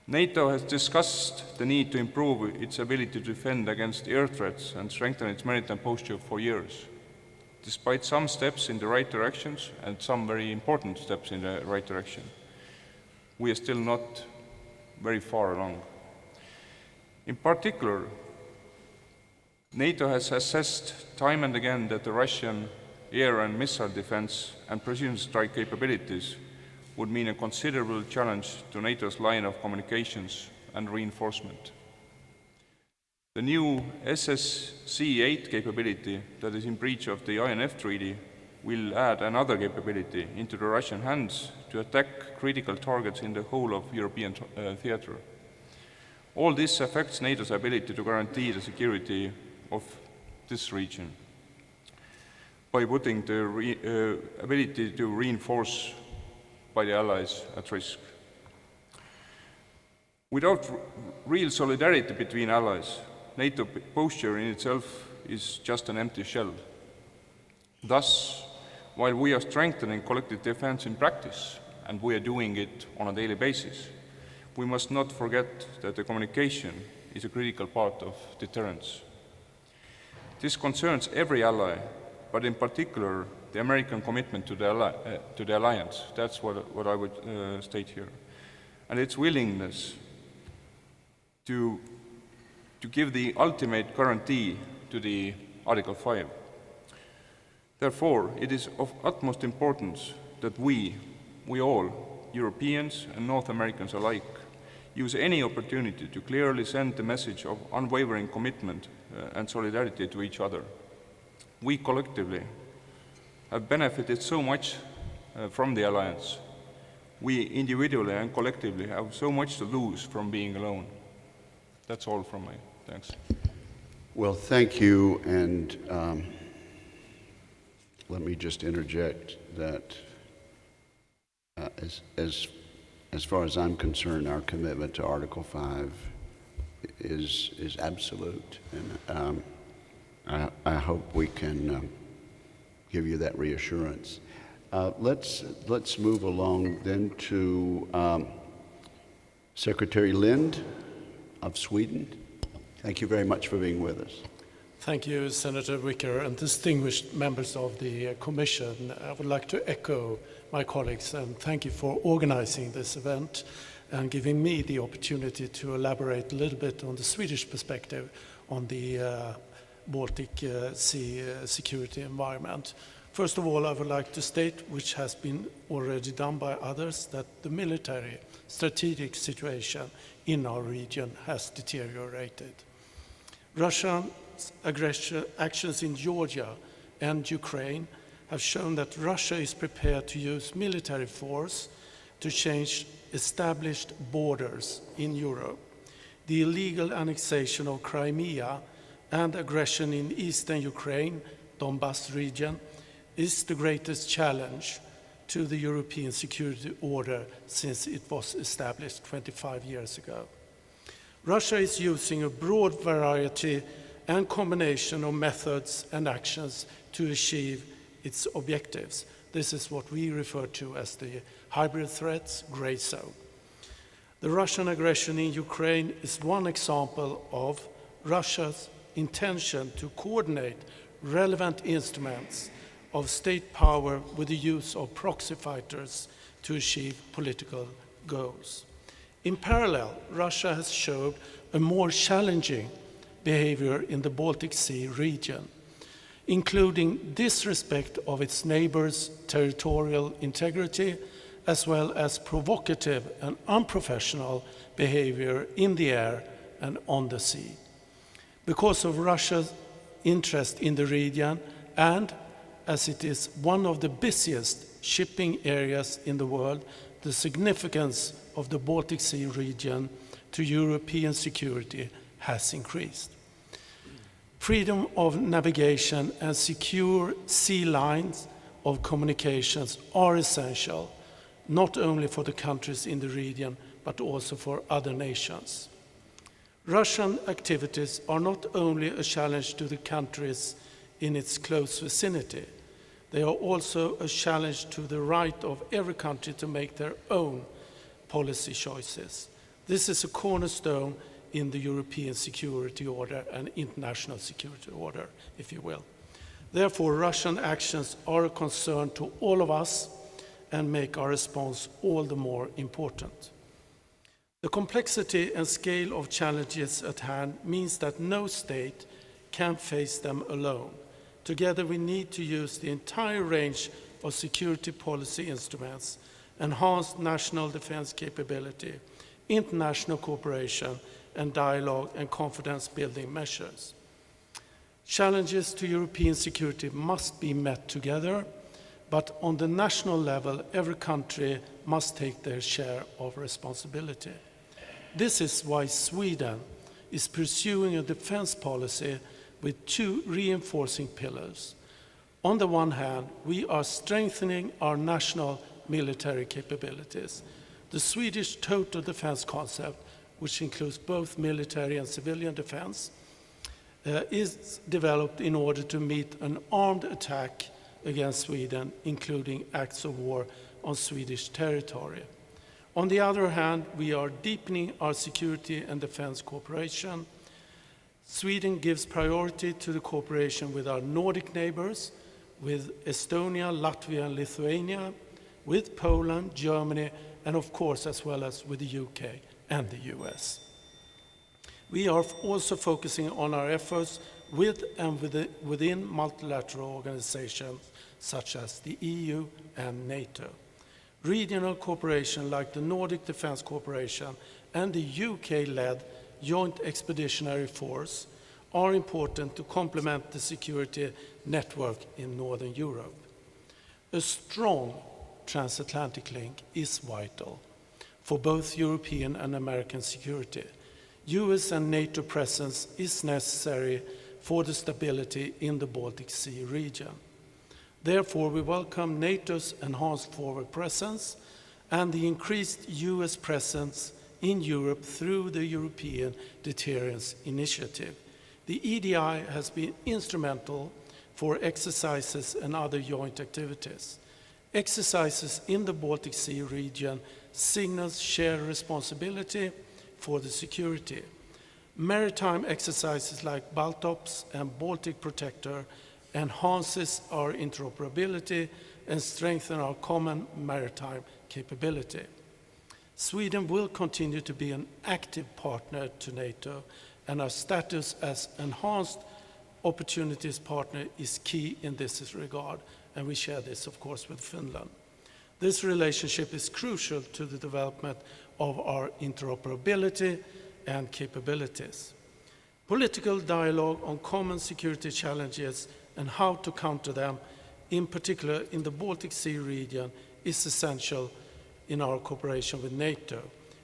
NATO has discussed the need to improve its ability to defend against air threats and strengthen its maritime posture for years. Despite some steps in the right directions and some very important steps in the right direction, we are still not very far along. In particular, NATO has assessed time and again that the Russian air and missile defense and precision strike capabilities would mean a considerable challenge to NATO's line of communications and reinforcement. The new SSC-8 capability that is in breach of the INF Treaty will add another capability into the Russian hands to attack critical targets in the whole of European theater. All this affects NATO's ability to guarantee the security of this region by putting the ability to reinforce by the allies at risk. Without real solidarity between allies, NATO posture in itself is just an empty shell. Thus, while we are strengthening collective defense in practice, and we are doing it on a daily basis, we must not forget that the communication is a critical part of deterrence. This concerns every ally, but in particular, the American commitment to the alliance. That's what I would state here. And its willingness to give the ultimate guarantee to the Article 5. Therefore, it is of utmost importance that we all, Europeans and North Americans alike, use any opportunity to clearly send the message of unwavering commitment and solidarity to each other. We collectively have benefited so much from the alliance. We individually and collectively have so much to lose from being alone. That's all from me. Thanks. Well, thank you, and let me just interject that as far as I'm concerned, our commitment to Article 5 is absolute, and I hope we can give you that reassurance. Let's move along then to Secretary Lind of Sweden. Thank you very much for being with us. Thank you, Senator Wicker, and distinguished members of the Commission. I would like to echo my colleagues and thank you for organizing this event and giving me the opportunity to elaborate a little bit on the Swedish perspective on the Baltic Sea security environment. First of all, I would like to state, which has been already done by others, that the military strategic situation in our region has deteriorated. Russia's aggression actions in Georgia and Ukraine have shown that Russia is prepared to use military force to change established borders in Europe. The illegal annexation of Crimea and aggression in eastern Ukraine, Donbas region, is the greatest challenge to the European security order since it was established 25 years ago. Russia is using a broad variety and combination of methods and actions to achieve its objectives. This is what we refer to as the hybrid threats, gray zone. The Russian aggression in Ukraine is one example of Russia's intention to coordinate relevant instruments of state power with the use of proxy fighters to achieve political goals. In parallel, Russia has showed a more challenging behavior in the Baltic Sea region, including disrespect of its neighbors' territorial integrity, as well as provocative and unprofessional behavior in the air and on the sea. Because of Russia's interest in the region, and as it is one of the busiest shipping areas in the world, the significance of the Baltic Sea region to European security has increased. Freedom of navigation and secure sea lines of communications are essential, not only for the countries in the region, but also for other nations. Russian activities are not only a challenge to the countries in its close vicinity, they are also a challenge to the right of every country to make their own policy choices. This is a cornerstone in the European security order and international security order, if you will. Therefore, Russian actions are a concern to all of us and make our response all the more important. The complexity and scale of challenges at hand means that no state can face them alone. Together, we need to use the entire range of security policy instruments, enhanced national defense capability, international cooperation, and dialogue and confidence-building measures. Challenges to European security must be met together, but on the national level, every country must take their share of responsibility. This is why Sweden is pursuing a defense policy with two reinforcing pillars. On the one hand, we are strengthening our national military capabilities. The Swedish total defense concept, which includes both military and civilian defense, is developed in order to meet an armed attack against Sweden, including acts of war on Swedish territory. On the other hand, we are deepening our security and defense cooperation. Sweden gives priority to the cooperation with our Nordic neighbors, with Estonia, Latvia, and Lithuania, with Poland, Germany, and of course, as well as with the UK and the US. We are also focusing on our efforts with and within multilateral organizations such as the EU and NATO. Regional cooperation like the Nordic Defence Cooperation and the UK-led Joint Expeditionary Force are important to complement the security network in Northern Europe. A strong transatlantic link is vital for both European and American security. US and NATO presence is necessary for the stability in the Baltic Sea region. Therefore, we welcome NATO's enhanced forward presence and the increased US presence in Europe through the European Deterrence Initiative. The EDI has been instrumental for exercises and other joint activities. Exercises in the Baltic Sea region signals shared responsibility for the security. Maritime exercises like Baltops and Baltic Protector enhances our interoperability and strengthen our common maritime capability. Sweden will continue to be an active partner to NATO, and our status as enhanced opportunities partner is key in this regard, and we share this, of course, with Finland. This relationship is crucial to the development of our interoperability and capabilities. Political dialogue on common security challenges and how to counter them, in particular in the Baltic Sea region, is essential in our cooperation with NATO.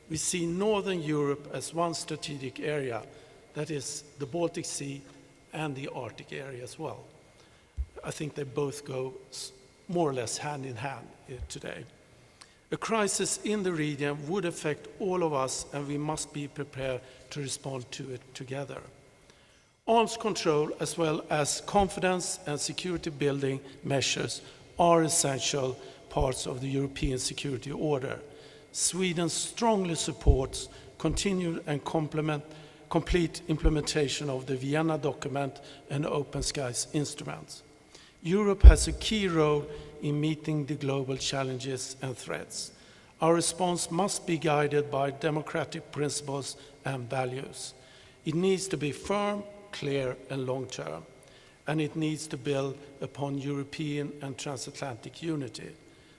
We see Northern Europe as one strategic area, that is the Baltic Sea and the Arctic area as well. I think they both go more or less hand in hand today. A crisis in the region would affect all of us, and we must be prepared to respond to it together. Arms control, as well as confidence and security building measures, are essential parts of the European security order. Sweden strongly supports continued and complete implementation of the Vienna document and Open Skies instruments. Europe has a key role in meeting the global challenges and threats. Our response must be guided by democratic principles and values. It needs to be firm, clear, and long-term, and it needs to build upon European and transatlantic unity.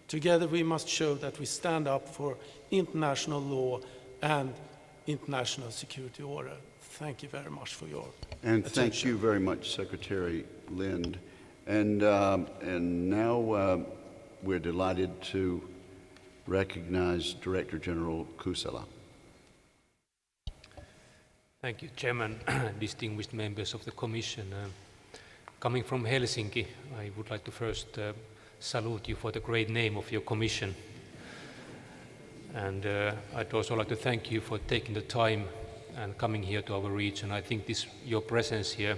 Together, we must show that we stand up for international law and international security order. Thank you very much for your And attention. thank you very much, Secretary Lind. And now we're delighted to recognize Director General Kusela. Thank you, Chairman, distinguished members of the Commission. Coming from Helsinki, I would like to first salute you for the great name of your Commission. And I'd also like to thank you for taking the time and coming here to our region. I think your presence here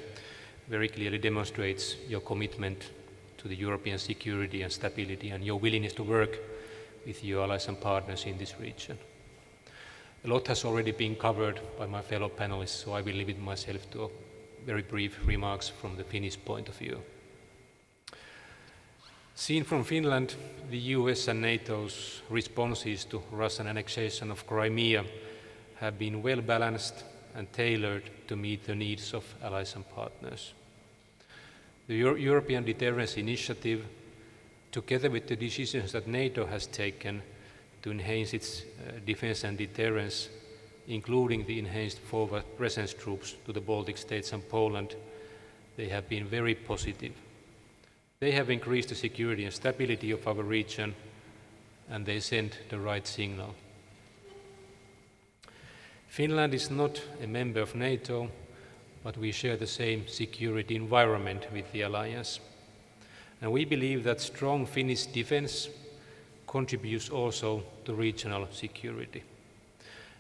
very clearly demonstrates your commitment to the European security and stability and your willingness to work with your allies and partners in this region. A lot has already been covered by my fellow panelists, so I will limit myself to very brief remarks from the Finnish point of view. Seen from Finland, the US and NATO's responses to Russian annexation of Crimea have been well balanced and tailored to meet the needs of allies and partners. The European Deterrence Initiative, together with the decisions that NATO has taken to enhance its defense and deterrence, including the enhanced forward presence troops to the Baltic states and Poland, they have been very positive. They have increased the security and stability of our region, and they send the right signal. Finland is not a member of NATO, but we share the same security environment with the alliance. And we believe that strong Finnish defense contributes also to regional security.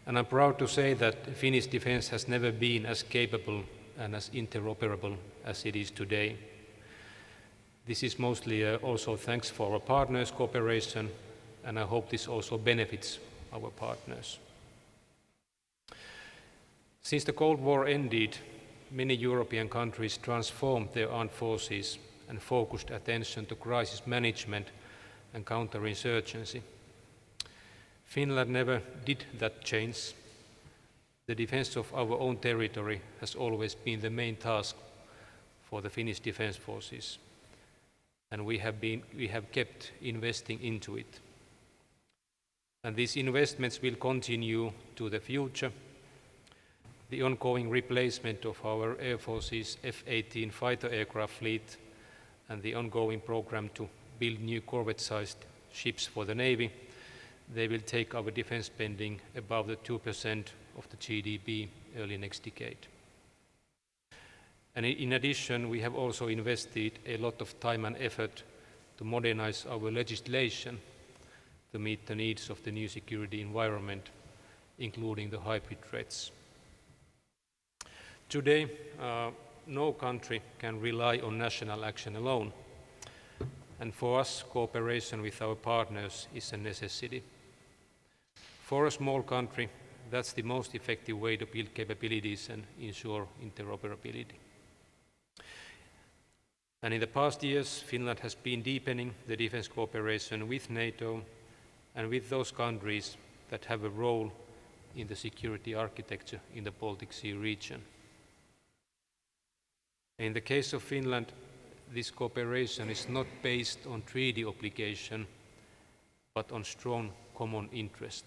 And I'm proud to say that Finnish defense has never been as capable and as interoperable as it is today. This is mostly also thanks for our partners' cooperation, and I hope this also benefits our partners. Since the Cold War ended, many European countries transformed their armed forces and focused attention to crisis management and counterinsurgency. Finland never did that change. The defense of our own territory has always been the main task for the Finnish defense forces, and we have kept investing into it. And these investments will continue to the future. The ongoing replacement of our Air Force's F-18 fighter aircraft fleet and the ongoing program to build new corvette-sized ships for the Navy, they will take our defense spending above the 2% of the GDP early next decade. And in addition, we have also invested a lot of time and effort to modernize our legislation to meet the needs of the new security environment, including the hybrid threats. Today, no country can rely on national action alone, and for us, cooperation with our partners is a necessity. For a small country, that's the most effective way to build capabilities and ensure interoperability. And in the past years, Finland has been deepening the defense cooperation with NATO and with those countries that have a role in the security architecture in the Baltic Sea region. In the case of Finland, this cooperation is not based on treaty obligation, but on strong common interest.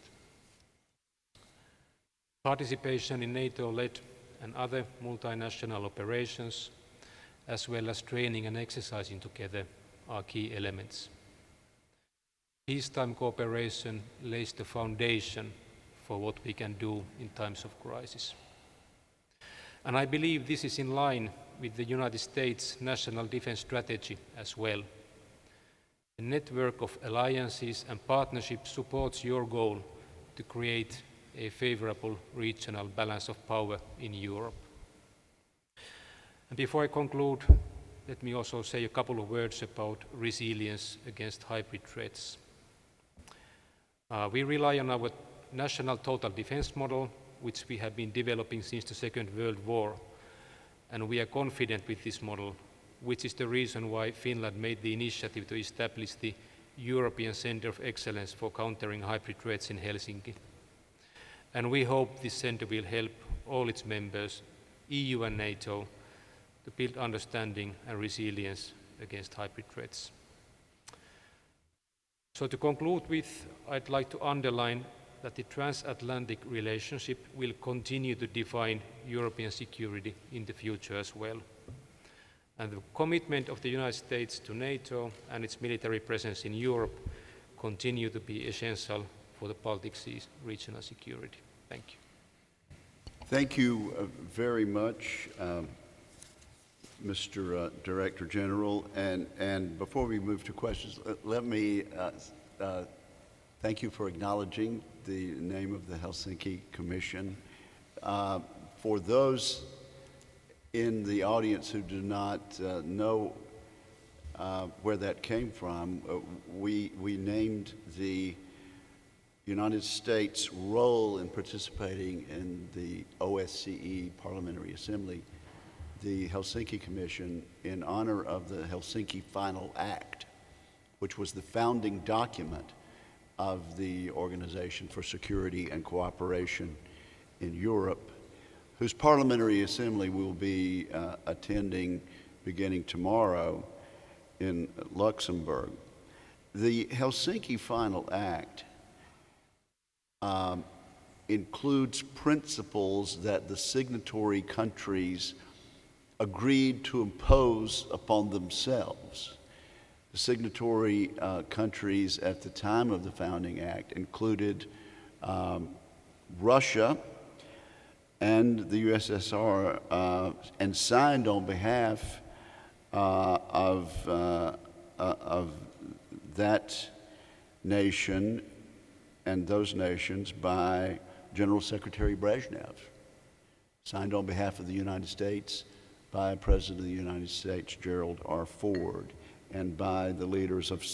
Participation in NATO-led and other multinational operations, as well as training and exercising together, are key elements. Peacetime cooperation lays the foundation for what we can do in times of crisis. And I believe this is in line with the United States National Defense Strategy as well. A network of alliances and partnerships supports your goal to create a favorable regional balance of power in Europe. And before I conclude, let me also say a couple of words about resilience against hybrid threats. We rely on our national total defense model, which we have been developing since the Second World War. And we are confident with this model, which is the reason why Finland made the initiative to establish the European Center of Excellence for Countering Hybrid Threats in Helsinki. And we hope this center will help all its members, EU and NATO, to build understanding and resilience against hybrid threats. So to conclude with, I'd like to underline that the transatlantic relationship will continue to define European security in the future as well. And the commitment of the United States to NATO and its military presence in Europe continue to be essential for the Baltic Sea regional security. Thank you. Thank you very much, Mr. Director General. And before we move to questions, let me thank you for acknowledging the name of the Helsinki Commission. For those in the audience who do not know where that came from, we named the United States' role in participating in the OSCE Parliamentary Assembly, the Helsinki Commission, in honor of the Helsinki Final Act, which was the founding document of the Organization for Security and Cooperation in Europe, whose Parliamentary Assembly will be attending beginning tomorrow in Luxembourg. The Helsinki Final Act includes principles that the signatory countries agreed to impose upon themselves. The signatory countries at the time of the founding act included Russia, and the USSR and signed on behalf of that nation and those nations by General Secretary Brezhnev, signed on behalf of the United States by President of the United States Gerald R. Ford, and by the leaders of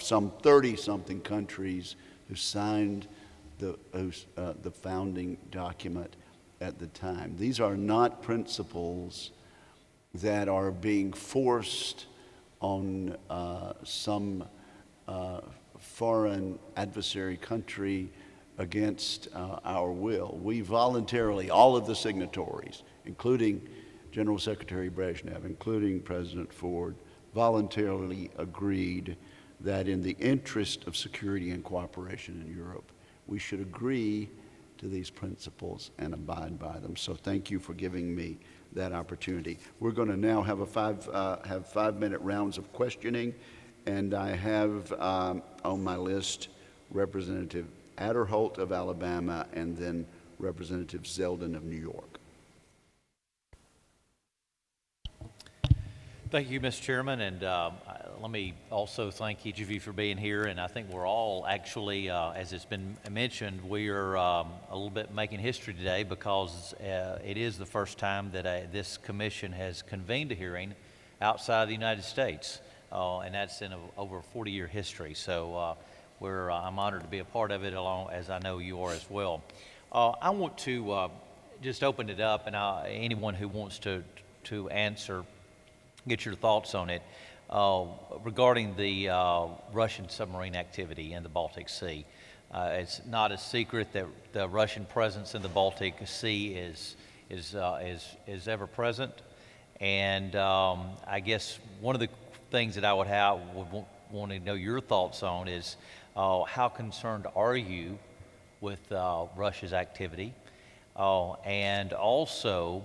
some 30-something countries who signed the founding document at the time. These are not principles that are being forced on some foreign adversary country against our will. We voluntarily, all of the signatories, including General Secretary Brezhnev, including President Ford, voluntarily agreed that in the interest of security and cooperation in Europe, we should agree to these principles and abide by them. So thank you for giving me that opportunity. We're going to now have have 5-minute rounds of questioning, and I have on my list Representative Adderholt of Alabama and then Representative Zeldin of New York. Thank you, Mr. Chairman, and let me also thank each of you for being here. And I think we're all actually, as it's been mentioned, we are a little bit making history today because it is the first time that this commission has convened a hearing outside of the United States, and that's in over a 40-year history. So I'm honored to be a part of it, along as I know you are as well. I want to just open it up, and anyone who wants to answer, get your thoughts on it regarding the Russian submarine activity in the Baltic Sea. It's not a secret that the Russian presence in the Baltic Sea is ever present, and I guess one of the things that I would want to know your thoughts on is how concerned are you with Russia's activity, and also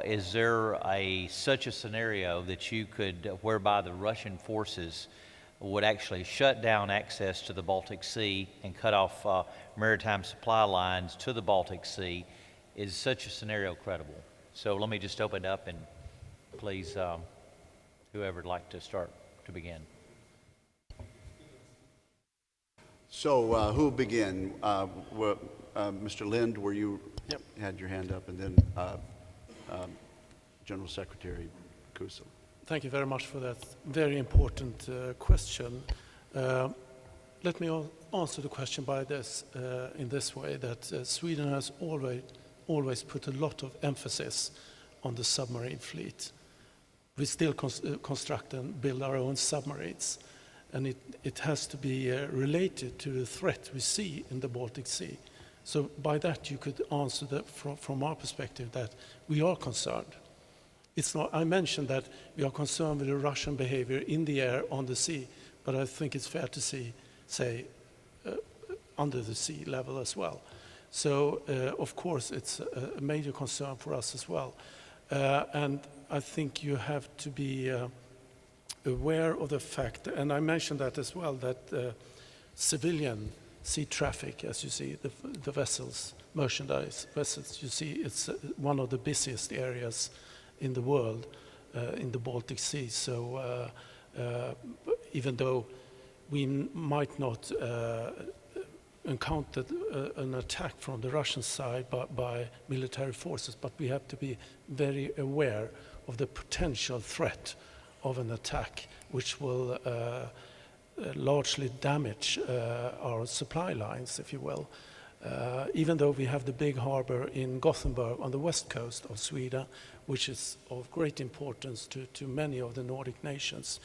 is there such a scenario that you could, whereby the Russian forces would actually shut down access to the Baltic Sea and cut off maritime supply lines to the Baltic Sea? Is such a scenario credible? So let me just open it up, and please, whoever would like to start to begin. So who'll begin? Mr. Lind, were you had your hand up, and then General Secretary Kusel. Thank you very much for that very important question. Let me answer the question by this in this way, that Sweden has always put a lot of emphasis on the submarine fleet. We still construct and build our own submarines, and it has to be related to the threat we see in the Baltic Sea. So by that you could answer that from our perspective that we are concerned. It's not, I mentioned that we are concerned with the Russian behavior in the air, on the sea, but I think it's fair to say under the sea level as well. So of course it's a major concern for us as well. And I think you have to be aware of the fact, and I mentioned that as well, that civilian sea traffic, as you see, the vessels, merchandise vessels, you see it's one of the busiest areas in the world, in the Baltic Sea. So even though we might not encounter an attack from the Russian side by military forces, but we have to be very aware of the potential threat of an attack which will largely damage our supply lines, if you will. Even though we have the big harbor in Gothenburg on the west coast of Sweden, which is of great importance to many of the Nordic nations,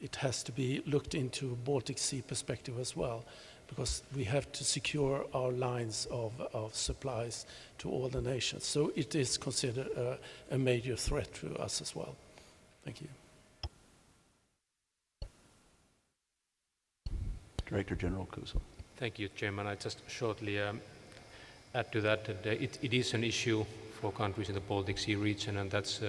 it has to be looked into Baltic Sea perspective as well, because we have to secure our lines of supplies to all the nations. So it is considered a major threat to us as well. Thank you. Director General Kusel. Thank you, Chairman. I just shortly add to that it is an issue for countries in the Baltic Sea region, and that's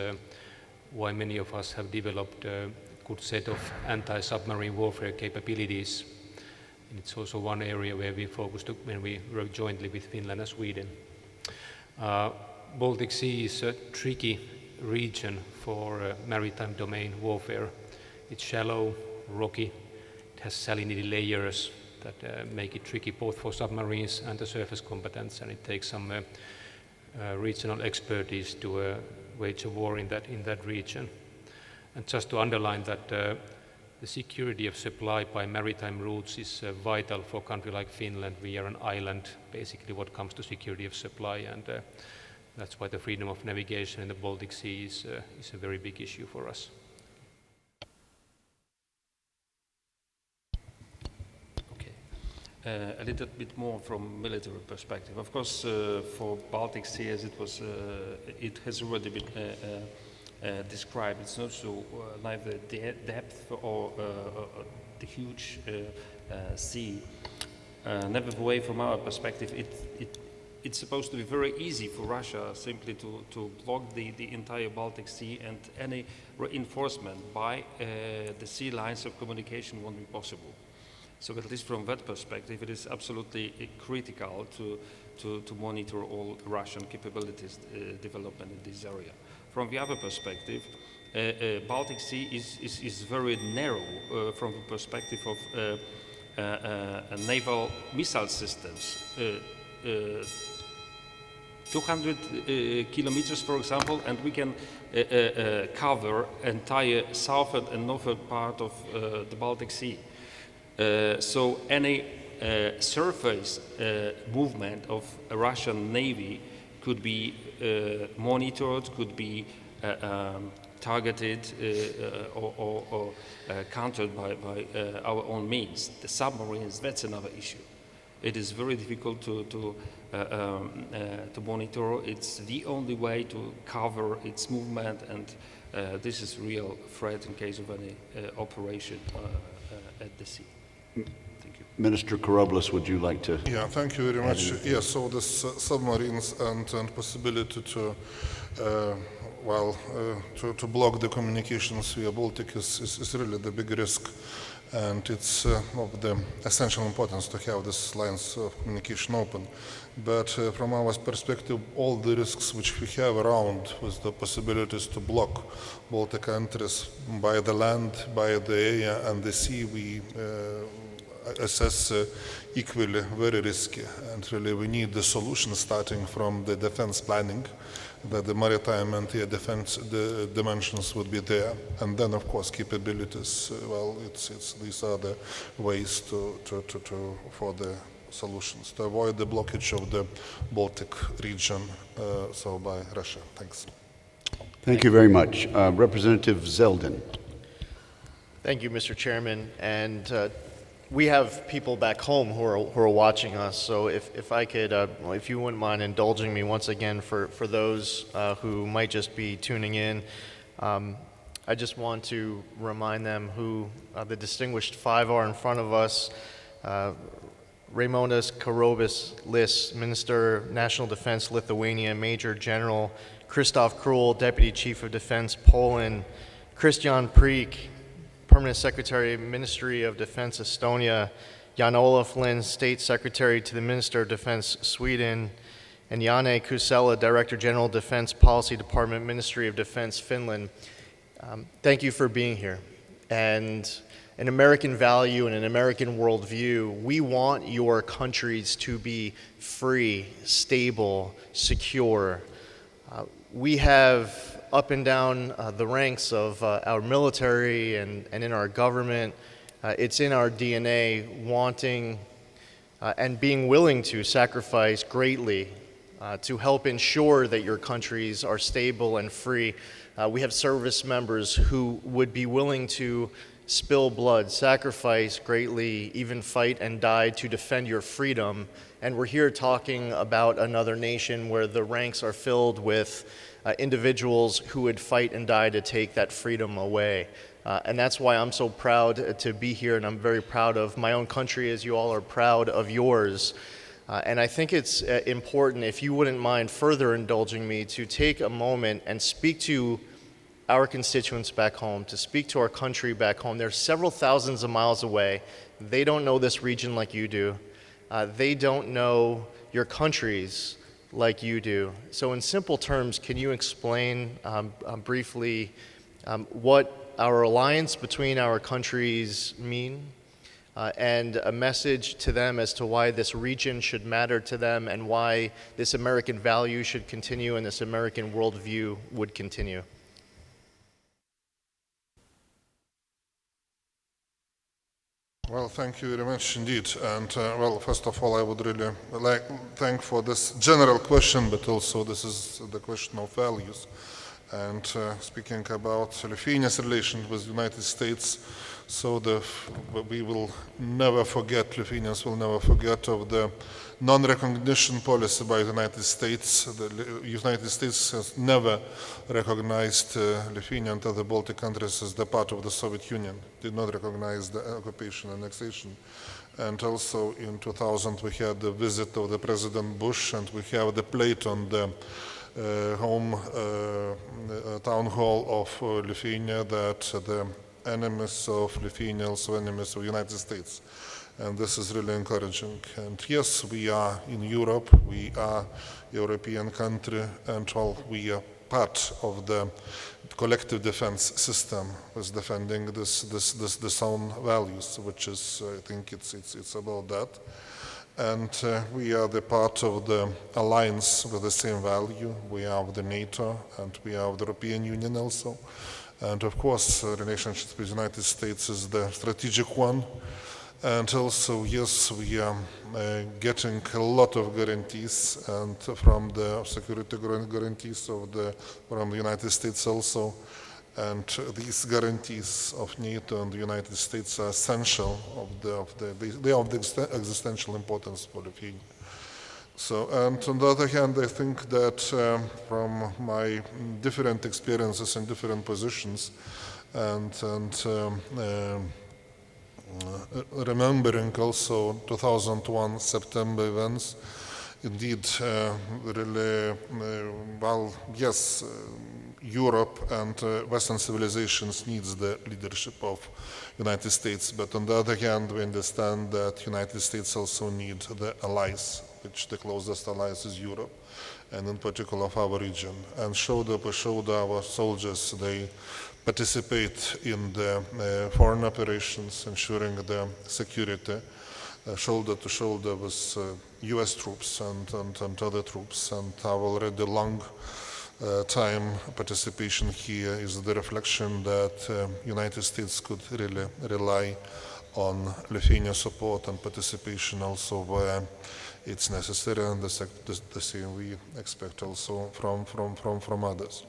why many of us have developed a good set of anti-submarine warfare capabilities. And it's also one area where we focused when we work jointly with Finland and Sweden. Baltic Sea is a tricky region for maritime domain warfare. It's shallow, rocky, it has salinity layers that make it tricky both for submarines and the surface combatants, and it takes some regional expertise to wage a war in that region. And just to underline that the security of supply by maritime routes is vital for a country like Finland. We are an island, basically, what comes to security of supply, and that's why the freedom of navigation in the Baltic Sea is a very big issue for us. A little bit more from military perspective. Of course, for Baltic Sea, as it has already been described, it's not so neither the depth or the huge sea. Nevertheless, from our perspective, it's supposed to be very easy for Russia simply to block the entire Baltic Sea, and any reinforcement by the sea lines of communication won't be possible. So at least from that perspective, it is absolutely critical to monitor all Russian capabilities development in this area. From the other perspective, Baltic Sea is very narrow from the perspective of naval missile systems. 200 kilometers, for example, and we can cover entire southern and northern part of the Baltic Sea. So any surface movement of a Russian Navy could be monitored, could be targeted or countered by our own means. The submarines, that's another issue. It is very difficult to monitor. It's the only way to cover its movement, and this is a real threat in case of any operation at the sea. Thank you. Minister Karoblis, would you like to? Yeah, thank you very much. Yes, so this submarines and possibility to block the communications via Baltic is really the big risk, and it's of the essential importance to have these lines of communication open. But from our perspective, all the risks which we have around with the possibilities to block Baltic entries by the land, by the air and the sea, we assess equally very risky, and really we need the solution starting from the defense planning, that the maritime and air defense dimensions would be there, and then of course capabilities. These are the ways for the solutions to avoid the blockage of the Baltic region by Russia. Thanks. Thank you very much. Representative Zeldin. Thank you, Mr. Chairman. And we have people back home who are watching us. So if I could, if you wouldn't mind indulging me once again for those who might just be tuning in, I just want to remind them who the distinguished five are in front of us. Raimondas Karoblis, Minister, National Defense, Lithuania, Major General Krzysztof Król, Deputy Chief of Defense, Poland, Christian Preek, Permanent Secretary, Ministry of Defense, Estonia, Jan-Olaf Lind, State Secretary to the Minister of Defense, Sweden, and Janne Kusela, Director General, Defense Policy Department, Ministry of Defense, Finland. Thank you for being here. And an American value and an American worldview, we want your countries to be free, stable, secure. We have up and down the ranks of our military and in our government, it's in our DNA wanting and being willing to sacrifice greatly to help ensure that your countries are stable and free. We have service members who would be willing to spill blood, sacrifice greatly, even fight and die to defend your freedom. And we're here talking about another nation where the ranks are filled with individuals who would fight and die to take that freedom away. And that's why I'm so proud to be here, and I'm very proud of my own country as you all are proud of yours. And I think it's important, if you wouldn't mind further indulging me, to take a moment and speak to our constituents back home, to speak to our country back home. They're several thousands of miles away. They don't know this region like you do. They don't know your countries like you do. So in simple terms, can you explain briefly what our alliance between our countries mean and a message to them as to why this region should matter to them and why this American value should continue and this American worldview would continue? Well, thank you very much indeed. And well, first of all, I would really thank for this general question, but also this is the question of values. And speaking about Lithuania's relation with the United States, so we will never forget, Lithuanians will never forget of the non-recognition policy by the United States. The United States has never recognized Lithuania and other Baltic countries as the part of the Soviet Union, did not recognize the occupation and annexation. And also in 2000 we had the visit of the President Bush, and we have the plate on the town hall of Lithuania that the enemies of Lithuania also enemies of the United States. And this is really encouraging. And yes, we are in Europe, we are European country, and well, we are part of the collective defense system with defending this own values, which is, I think it's about that. And we are the part of the alliance with the same value. We are of the NATO, and we are of the European Union also. And of course, relationship with the United States is the strategic one. And also, yes, we are getting a lot of guarantees, and from the security guarantees from the United States also. And these guarantees of NATO and the United States are essential. They are of the existential importance for Lithuania. So, and on the other hand, I think that from my different experiences in different positions, and remembering also 2001 September events, indeed, really, well, yes, Europe and Western civilizations needs the leadership of United States, but on the other hand, we understand that United States also need the allies, which the closest allies is Europe, and in particular of our region. And shoulder by shoulder, our soldiers, they participate in the foreign operations, ensuring the security, shoulder to shoulder with US troops and other troops. And our already long time participation here is the reflection that United States could really rely on Lithuania support and participation also where it's necessary, and the same we expect also from others.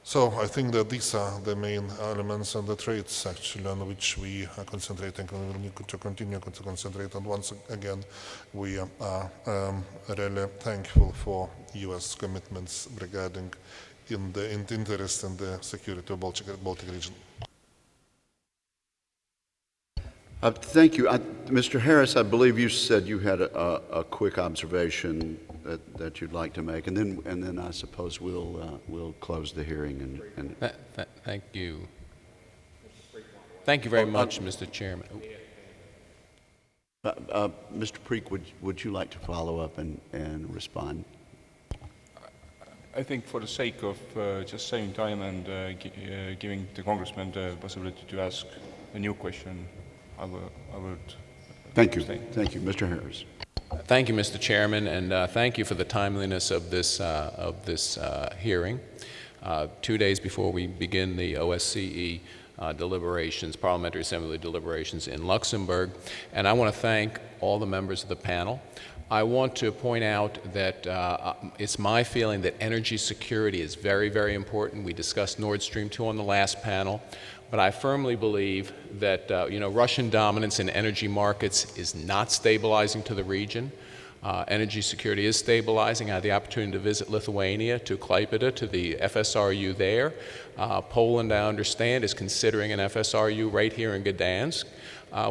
So I think that these are the main elements and the traits actually on which we are concentrating, and we need to continue to concentrate. And once again, we are really thankful for U.S. commitments regarding in the interest and the security of Baltic region. Thank you. Mr. Harris, I believe you said you had a quick observation that you'd like to make, and then I suppose we'll close the hearing. Thank you. Thank you very much, Mr. Chairman. Mr. Preek, would you like to follow up and respond? I think for the sake of just saving time and giving the congressman the possibility to ask a new question, I would Thank you. Thank you. Mr. Harris. Thank you, Mr. Chairman, and thank you for the timeliness of this hearing. 2 days before we begin the OSCE deliberations, Parliamentary Assembly deliberations in Luxembourg, and I want to thank all the members of the panel. I want to point out that it's my feeling that energy security is very, very important. We discussed Nord Stream 2 on the last panel, but I firmly believe that Russian dominance in energy markets is not stabilizing to the region. Energy security is stabilizing. I had the opportunity to visit Lithuania, to Klaipėda, to the FSRU there. Poland, I understand, is considering an FSRU right here in Gdańsk,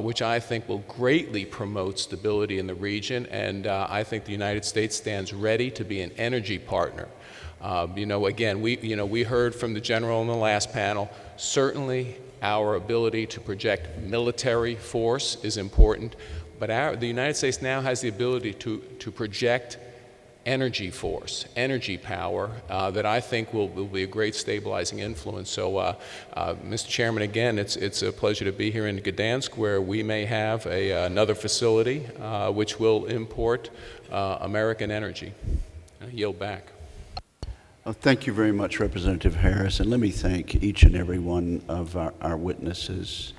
which I think will greatly promote stability in the region, and I think the United States stands ready to be an energy partner. Again, we heard from the general in the last panel, certainly our ability to project military force is important, but the United States now has the ability to project energy force, energy power that I think will be a great stabilizing influence. So, Mr. Chairman, again, it's a pleasure to be here in Gdańsk, where we may have another facility which will import American energy. I yield back. Thank you very much, Representative Harris, and let me thank each and every one of our witnesses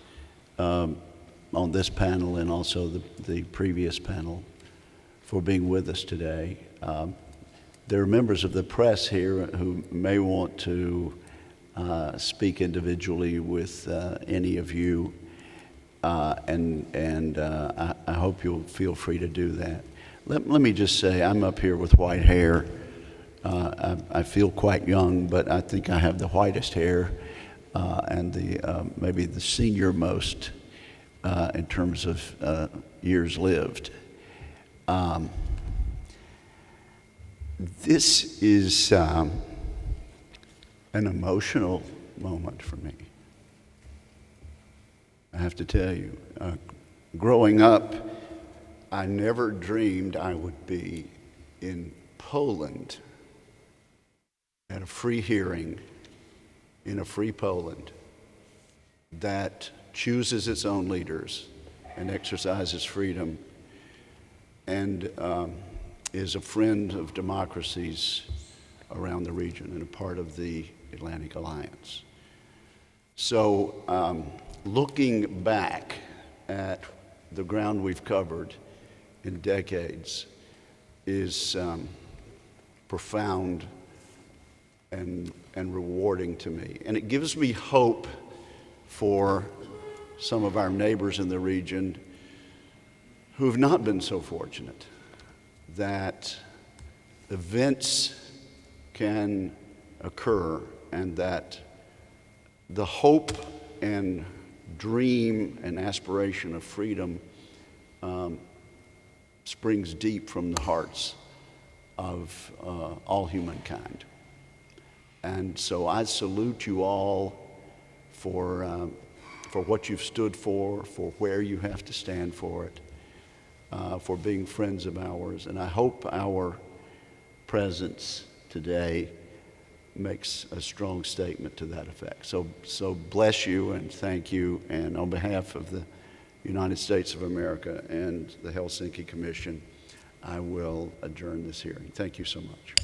on this panel and also the previous panel for being with us today. There are members of the press here who may want to speak individually with any of you, and I hope you'll feel free to do that. Let me just say, I'm up here with white hair. I feel quite young, but I think I have the whitest hair and maybe the senior most in terms of years lived. This is an emotional moment for me. I have to tell you, growing up, I never dreamed I would be in Poland at a free hearing in a free Poland that chooses its own leaders and exercises freedom and is a friend of democracies around the region and a part of the Atlantic Alliance. So looking back at the ground we've covered in decades is profound and rewarding to me. And it gives me hope for some of our neighbors in the region who have not been so fortunate, that events can occur and that the hope and dream and aspiration of freedom springs deep from the hearts of all humankind. And so I salute you all for what you've stood for where you have to stand for it, for being friends of ours. And I hope our presence today makes a strong statement to that effect. So bless you and thank you. And on behalf of the United States of America and the Helsinki Commission, I will adjourn this hearing. Thank you so much.